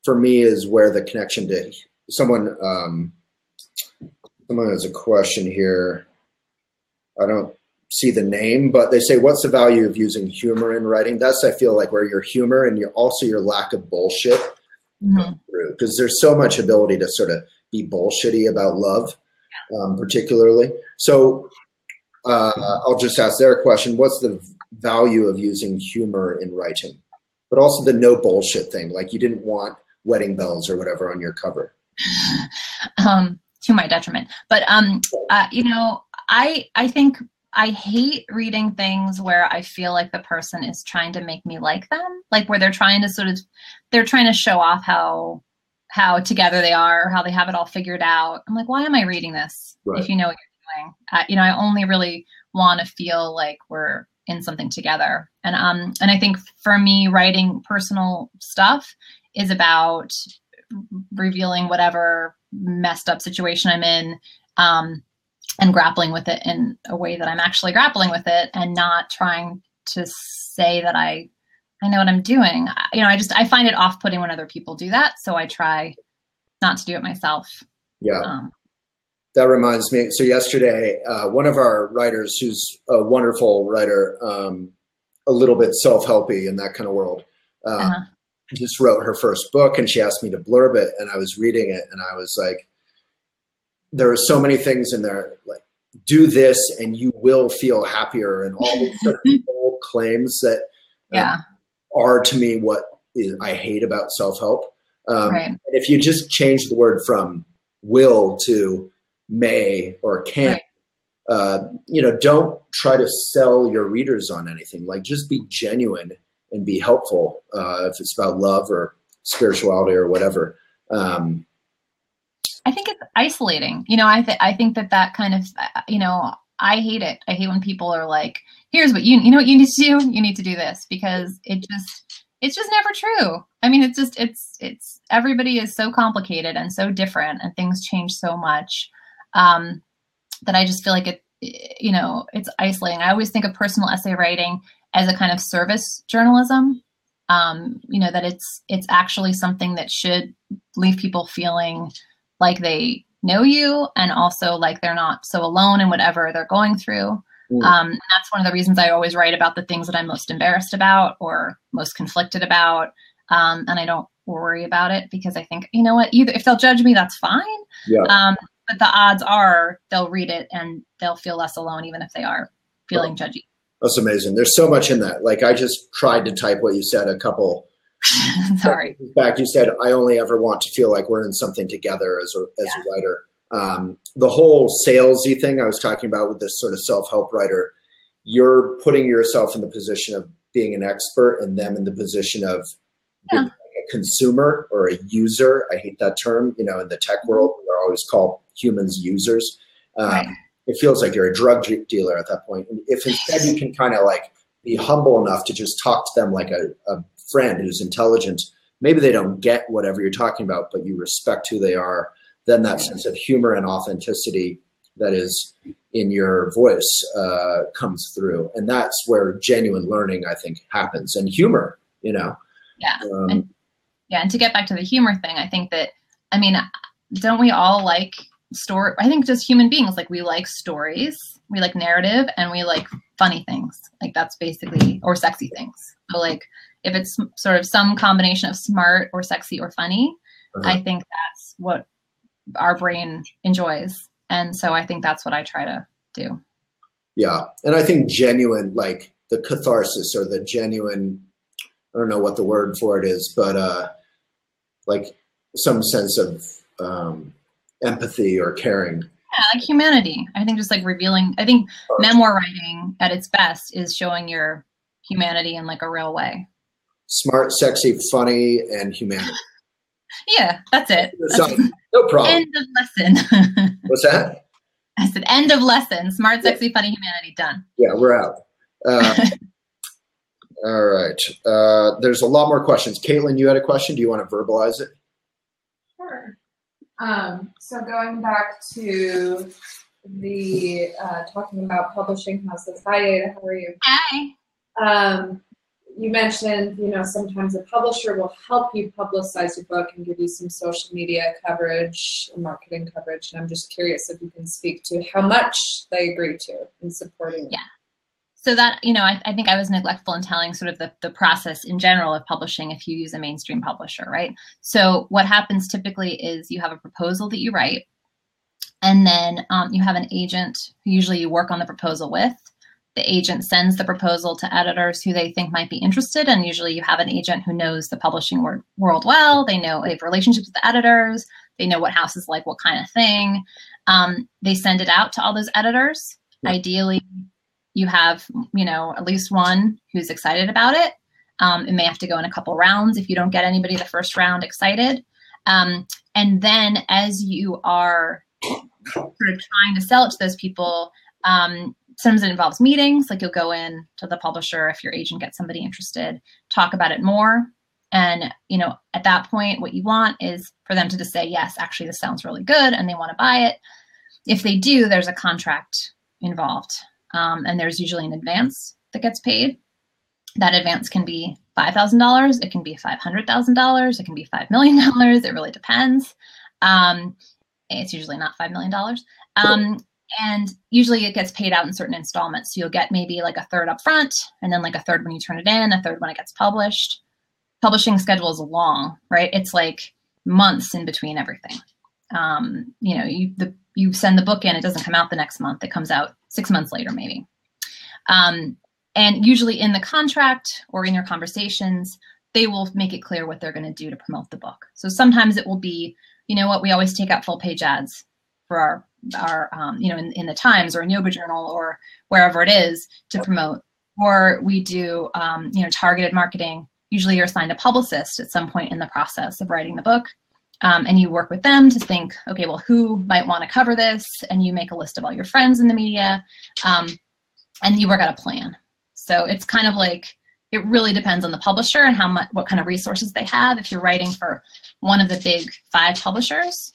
for me is where the connection to someone has a question here. I don't see the name, but they say, what's the value of using humor in writing? That's, I feel like, where your humor and your lack of bullshit come through. Because there's so much ability to sort of be bullshitty about love, particularly. So I'll just ask their question. What's the value of using humor in writing? But also the no bullshit thing. Like you didn't want wedding bells or whatever on your cover. To my detriment. But, you know, I think I hate reading things where I feel like the person is trying to make me like them, like where they're trying to show off how together they are, or how they have it all figured out. I'm like, why am I reading this if you know what you're doing? You know, I only really want to feel like we're in something together. And I think for me, writing personal stuff is about revealing whatever messed up situation I'm in, and grappling with it in a way that I'm actually grappling with it, and not trying to say that I know what I'm doing. I find it off-putting when other people do that. So I try not to do it myself. Yeah. That reminds me. So yesterday, one of our writers, who's a wonderful writer, a little bit self-helpy in that kind of world, just wrote her first book, and she asked me to blurb it. And I was reading it, and I was like, there are so many things in there, like, do this and you will feel happier, and all these sort of old claims that are, to me, what I hate about self-help. Right. And if you just change the word from will to may or can, don't try to sell your readers on anything. Like, just be genuine and be helpful, if it's about love or spirituality or whatever. I think it's isolating. I think that kind of, I hate it. I hate when people are like, here's what you know what you need to do? You need to do this, because it's just never true. I mean, it's everybody is so complicated and so different, and things change so much, that I just feel like it's isolating. I always think of personal essay writing as a kind of service journalism, that it's actually something that should leave people feeling like they know you, and also like they're not so alone in whatever they're going through. And that's one of the reasons I always write about the things that I'm most embarrassed about or most conflicted about. And I don't worry about it, because I think, you know what, either if they'll judge me, that's fine. Yeah. But the odds are they'll read it and they'll feel less alone, even if they are feeling judgy. That's amazing. There's so much in that. Like, I just tried to type what you said a couple. Sorry. In fact, you said, I only ever want to feel like we're in something together as a writer. The whole salesy thing I was talking about with this sort of self-help writer, you're putting yourself in the position of being an expert, and them in the position of being like a consumer or a user. I hate that term. In the tech world, we're always called humans users. Right. It feels like you're a drug dealer at that point. And if instead you can kind of like be humble enough to just talk to them like a friend who's intelligent, maybe they don't get whatever you're talking about, but you respect who they are, then that sense of humor and authenticity that is in your voice comes through. And that's where genuine learning, I think, happens. And humor, Yeah. And to get back to the humor thing, I think that, don't we all like story? I think just human beings, like, we like stories, we like narrative, and we like funny things. Like, that's basically, or sexy things. So like, if it's sort of some combination of smart or sexy or funny, I think that's what our brain enjoys. And so I think that's what I try to do. Yeah. And I think genuine, like the catharsis or the genuine, I don't know what the word for it is, but like some sense of empathy or caring. Yeah, like humanity. I think just like revealing, I think memoir writing at its best is showing your humanity in like a real way. Smart, sexy, funny, and humanity. Yeah, that's it. No problem. End of lesson. What's that? I said end of lesson. Smart, sexy, funny, humanity. Done. Yeah, we're out. All right. There's a lot more questions. Caitlin, you had a question. Do you want to verbalize it? Sure. So going back to the talking about publishing houses. Hi, Ada. How are you? Hi. You mentioned, sometimes a publisher will help you publicize your book and give you some social media coverage and marketing coverage. And I'm just curious if you can speak to how much they agree to in supporting you. Yeah. So that, I think I was neglectful in telling sort of the process in general of publishing if you use a mainstream publisher, right? So what happens typically is you have a proposal that you write, and then you have an agent who usually you work on the proposal with. The agent sends the proposal to editors who they think might be interested, and usually you have an agent who knows the publishing world well. They have relationships with the editors. They know what houses like what kind of thing. They send it out to all those editors. Yeah. Ideally, you have, at least one who's excited about it. It may have to go in a couple rounds if you don't get anybody the first round excited. And then as you are sort of trying to sell it to those people, Sometimes it involves meetings, like you'll go in to the publisher if your agent gets somebody interested, talk about it more. And, you know, at that point, what you want is for them to just say, yes, actually, this sounds really good, and they want to buy it. If they do, there's a contract involved, and there's usually an advance that gets paid. That advance can be $5,000. It can be $500,000. It can be $5 million. It really depends. It's usually not $5 million. And usually it gets paid out in certain installments. So you'll get maybe like a third up front, and then like a third when you turn it in, a third when it gets published. Publishing schedule is long, right? It's like months in between everything. You know, you send the book in, it doesn't come out the next month. It comes out 6 months later, maybe. And usually in the contract or in your conversations, they will make it clear what they're going to do to promote the book. So sometimes it will be, you know what, we always take out full page ads for our you know, in the Times or in Yoga Journal or wherever it is to promote. Or we do, you know, targeted marketing. Usually you're assigned a publicist at some point in the process of writing the book. And you work with them to think, okay, well, who might want to cover this? And you make a list of all your friends in the media, and you work out a plan. So it's kind of like, it really depends on the publisher and what kind of resources they have. If you're writing for one of the big 5 publishers,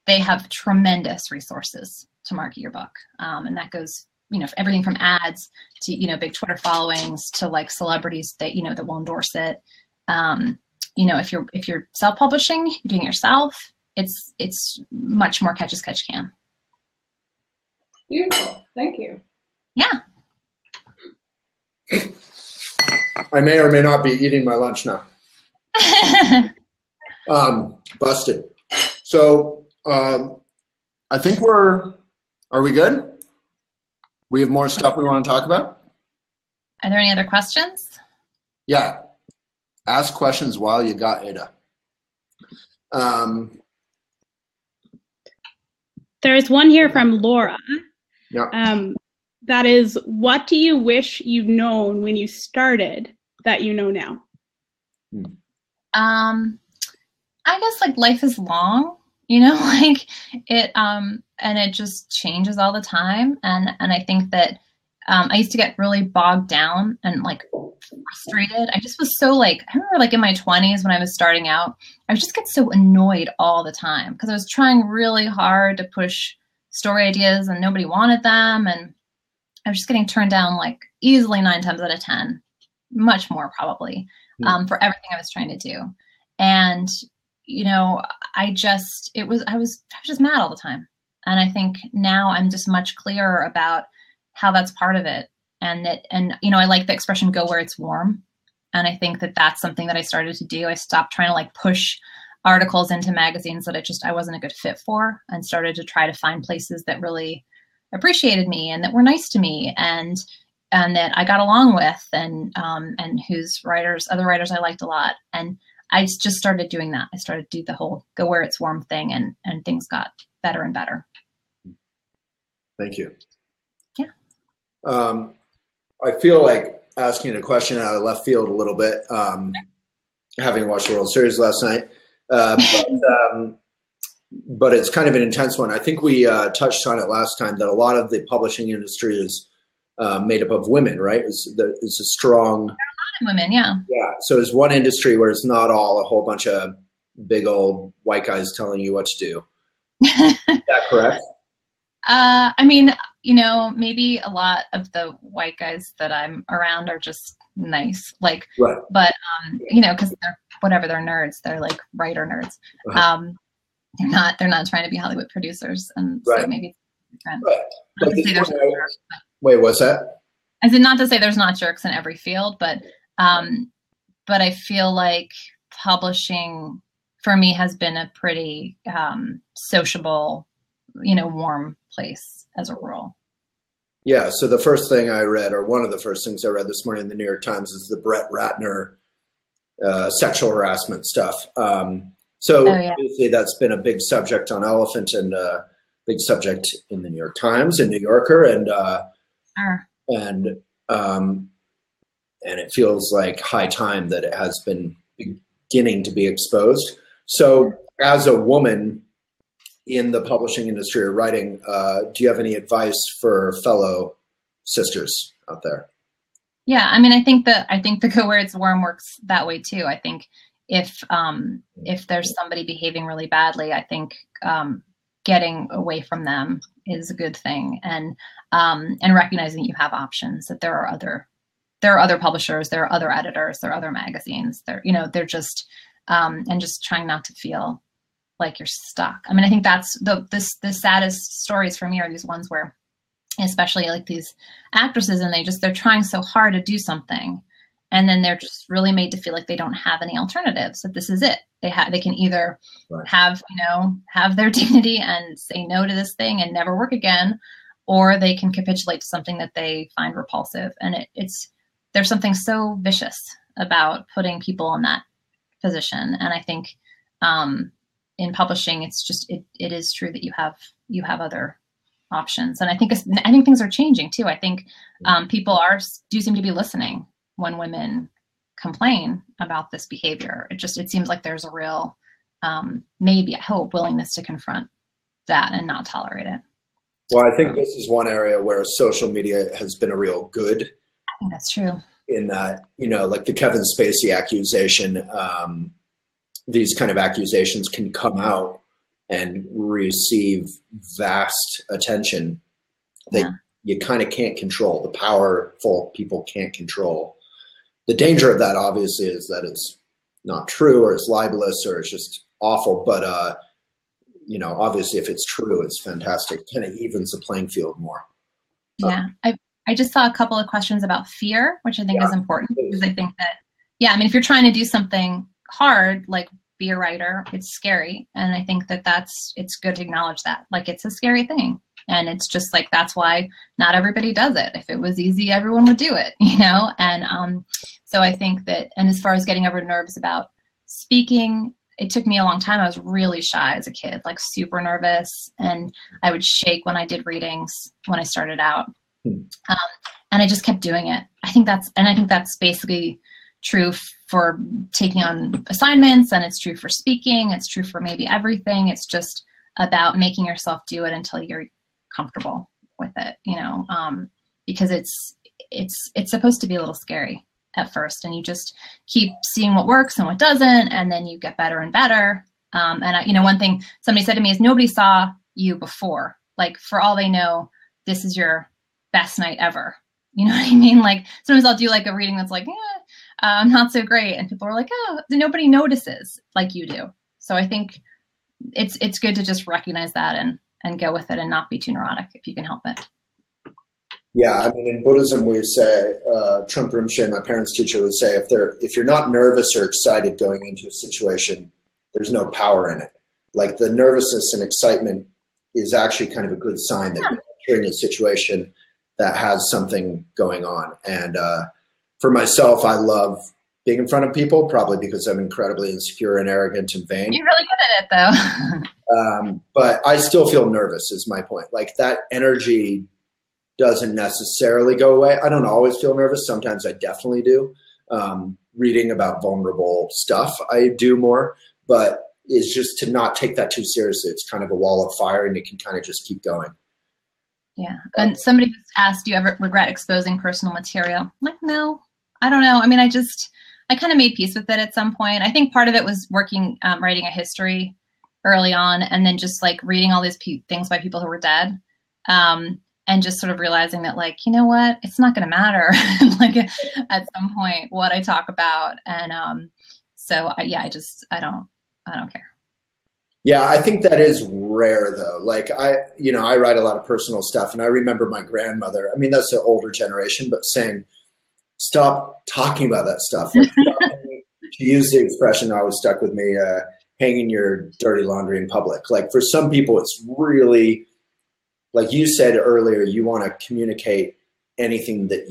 they have tremendous resources to market your book. And that goes, you know, everything from ads to, you know, big Twitter followings to like celebrities that, you know, that will endorse it. You know, if you're self-publishing, you're doing it yourself, it's much more catch as catch can. Beautiful. Thank you. Yeah. I may or may not be eating my lunch now. Busted. So I think are we good? We have more stuff we want to talk about? Are there any other questions? Yeah. Ask questions while you got Ada. There's one here from Laura. Yeah. That is, what do you wish you'd known when you started that you know now? I guess like life is long, you know, like it, and it just changes all the time. And I think that I used to get really bogged down and like frustrated. I just was so like, I remember like in my 20s when I was starting out, I would just get so annoyed all the time because I was trying really hard to push story ideas and nobody wanted them. And I was just getting turned down like easily 9 times out of 10, much more probably, for everything I was trying to do. And, you know, I was just mad all the time. And I think now I'm just much clearer about how that's part of it. And you know, I like the expression, go where it's warm. And I think that that's something that I started to do. I stopped trying to like push articles into magazines that I wasn't a good fit for, and started to try to find places that really appreciated me and that were nice to me and that I got along with and other writers I liked a lot. And I just started doing that. I started to do the whole go where it's warm thing, and things got better and better. Thank you. Yeah. I feel like asking a question out of left field a little bit, having watched the World Series last night, but it's kind of an intense one. I think we touched on it last time that a lot of the publishing industry is made up of women, right? It's a strong... There are a lot of women, yeah. Yeah, so it's one industry where it's not all a whole bunch of big old white guys telling you what to do. Is that correct? I mean, you know, maybe a lot of the white guys that I'm around are just nice, like, right. But, you know, because they're nerds. They're like writer nerds. They're not trying to be Hollywood producers. And right. So maybe it's different. Right. Wait, what's that? I said not to say there's not jerks in every field, but I feel like publishing for me has been a pretty sociable, you know, warm place as a rule. Yeah. So the first thing I read, or one of the first things I read this morning in the New York Times, is the Brett Ratner sexual harassment stuff. Obviously that's been a big subject on Elephant and a big subject in the New York Times and New Yorker, and it feels like high time that it has been beginning to be exposed. So as a woman, in the publishing industry or writing, do you have any advice for fellow sisters out there? Yeah, I mean, I think the go where it's warm works that way too. I think if there's somebody behaving really badly, I think getting away from them is a good thing, and recognizing you have options, that there are other publishers, there are other editors, there are other magazines. They're just and just trying not to feel like you're stuck. I mean, I think that's the saddest stories for me are these ones where, especially like these actresses, and they're trying so hard to do something, and then they're just really made to feel like they don't have any alternatives, that this is it. They can either have their dignity and say no to this thing and never work again, or they can capitulate to something that they find repulsive. And there's something so vicious about putting people in that position. And I think in publishing, it is true that you have other options. And I think things are changing too. I think people do seem to be listening when women complain about this behavior. It seems like there's a real, maybe, I hope, willingness to confront that and not tolerate it. Well, I think this is one area where social media has been a real good. I think that's true. In that, like the Kevin Spacey accusation, these kind of accusations can come out and receive vast attention that you kind of can't control. The powerful people can't control. The danger of that, obviously, is that it's not true, or it's libelous, or it's just awful. But, obviously, if it's true, it's fantastic. Kind of evens the playing field more. Yeah. I just saw a couple of questions about fear, which I think is important, because I think that, if you're trying to do something hard, like be a writer, it's scary. And I think that it's good to acknowledge that. Like, it's a scary thing. And it's just like, that's why not everybody does it. If it was easy, everyone would do it, And so I think that, and as far as getting over nerves about speaking, it took me a long time. I was really shy as a kid, like super nervous. And I would shake when I did readings when I started out. And I just kept doing it. I think that's basically true for taking on assignments, and it's true for speaking. It's true for maybe everything. It's just about making yourself do it until you're comfortable with it, because it's supposed to be a little scary at first, and you just keep seeing what works and what doesn't, and then you get better and better. And one thing somebody said to me is, nobody saw you before. Like, for all they know, this is your best night ever. You know what I mean? Like, sometimes I'll do like a reading that's like, not so great, and people are like, oh, nobody notices like you do. So I think it's good to just recognize that and go with it, and not be too neurotic if you can help it. Yeah, I mean, in Buddhism, we say, Trungpa Rinpoche, my parents' teacher, would say, if you're not nervous or excited going into a situation, there's no power in it. Like, the nervousness and excitement is actually kind of a good sign that you're entering a situation that has something going on. And for myself, I love being in front of people, probably because I'm incredibly insecure and arrogant and vain. You're really good at it, though. But I still feel nervous, is my point. Like, that energy doesn't necessarily go away. I don't always feel nervous. Sometimes I definitely do. Reading about vulnerable stuff, I do more. But it's just to not take that too seriously. It's kind of a wall of fire, and it can kind of just keep going. Yeah. And somebody just asked, do you ever regret exposing personal material? I'm like, no, I don't know. I mean, I kind of made peace with it at some point. I think part of it was writing a history early on, and then just like reading all these things by people who were dead. And just sort of realizing that, like, you know what, it's not going to matter like at some point what I talk about. And so I don't care. Yeah, I think that is rare, though. Like, I write a lot of personal stuff, and I remember my grandmother, I mean, that's the older generation, but saying, stop talking about that stuff. Like, she used the expression that always stuck with me, hanging your dirty laundry in public. Like, for some people, it's really, like you said earlier, you want to communicate anything that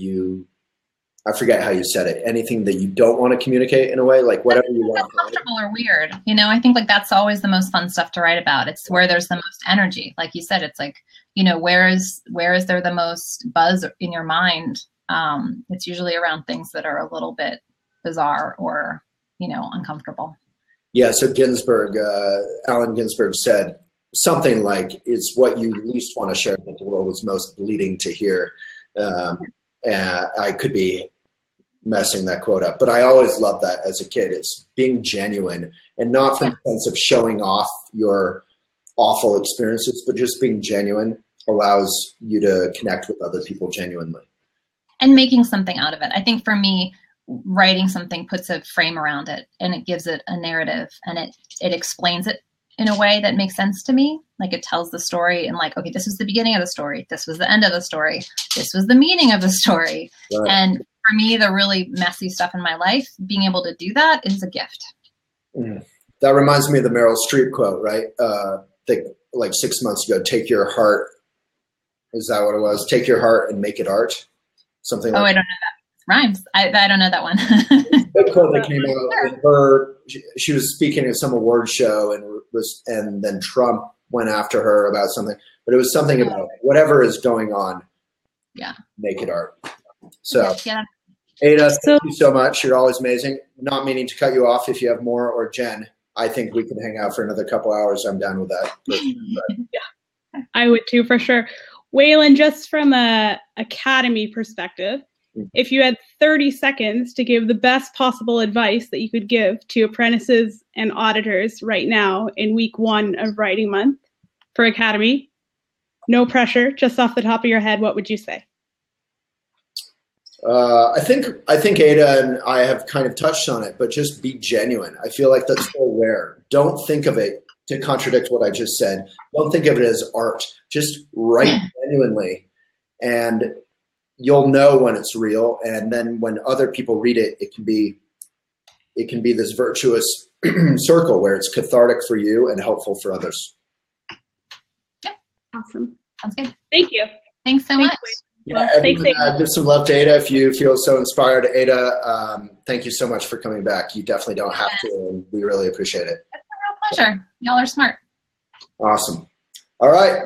I forget how you said it, anything that you don't want to communicate, in a way, like whatever you want. Comfortable or weird. I think like that's always the most fun stuff to write about. It's where there's the most energy. Like you said, it's like, where is there the most buzz in your mind? It's usually around things that are a little bit bizarre or, uncomfortable. Yeah. So Allen Ginsberg said, something like is what you least want to share, but the world is most bleeding to hear. And I could be messing that quote up, but I always loved that as a kid. It's being genuine, and not from the sense of showing off your awful experiences, but just being genuine allows you to connect with other people genuinely. And making something out of it. I think for me, writing something puts a frame around it, and it gives it a narrative, and it explains it in a way that makes sense to me. Like, it tells the story and like, okay, this was the beginning of the story. This was the end of the story. This was the meaning of the story. Right. And for me, the really messy stuff in my life, being able to do that is a gift. That reminds me of the Meryl Streep quote, right? I think like 6 months ago, take your heart. Is that what it was? Take your heart and make it art. Something like I don't know that. Rhymes. I don't know that one. The quote that came out with her, she was speaking at some award show, and then Trump went after her about something, but it was something about whatever is going on. Yeah. Make it art. So, Ada, thank you so much. You're always amazing. Not meaning to cut you off. If you have more, or Jen, I think we can hang out for another couple hours. I'm down with that. Yeah, I would too, for sure. Waylon, just from a academy perspective, if you had 30 seconds to give the best possible advice that you could give to apprentices and auditors right now in week 1 of writing month for academy, no pressure, just off the top of your head, what would you say? I think Ada and I have kind of touched on it, but just be genuine. I feel like that's so rare. Don't think of it, to contradict what I just said, don't think of it as art. Just write genuinely, and you'll know when it's real. And then when other people read it, it can be this virtuous circle where it's cathartic for you and helpful for others. Yep. Awesome. Sounds good. Thank you. Thanks so much. Yeah, give some love to Ada if you feel so inspired. Ada, thank you so much for coming back. You definitely don't have to, and we really appreciate it. It's a real pleasure. Y'all are smart. Awesome. All right,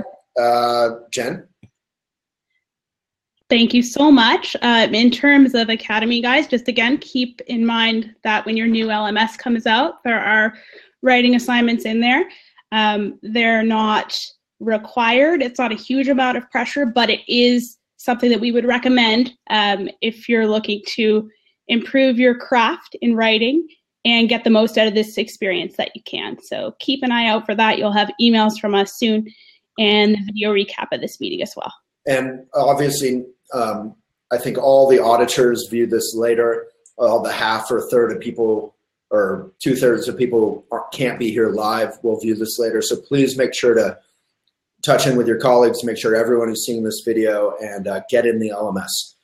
Jen. Thank you so much. In terms of Academy, guys, just again, keep in mind that when your new LMS comes out, there are writing assignments in there. They're not required. It's not a huge amount of pressure, but it is something that we would recommend if you're looking to improve your craft in writing and get the most out of this experience that you can. So keep an eye out for that. You'll have emails from us soon and the video recap of this meeting as well. And obviously, I think all the auditors view this later. All the half or third of people, or 2/3 of people can't be here live, will view this later. So please make sure to touch in with your colleagues, make sure everyone is seeing this video, and get in the LMS.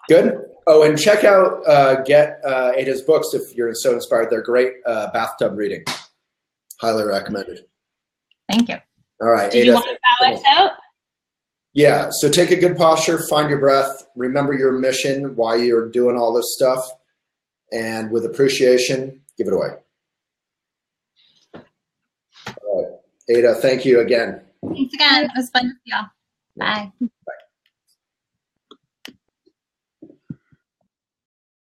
Good. Oh, and check out get Ada's books if you're so inspired. They're great bathtub reading. Highly recommended. Thank you. All right. Do you want to bow us out? Yeah, so take a good posture, find your breath, remember your mission, why you're doing all this stuff, and with appreciation, give it away. All right. Ada, thank you again. Thanks again. It was fun with y'all. Bye. Bye.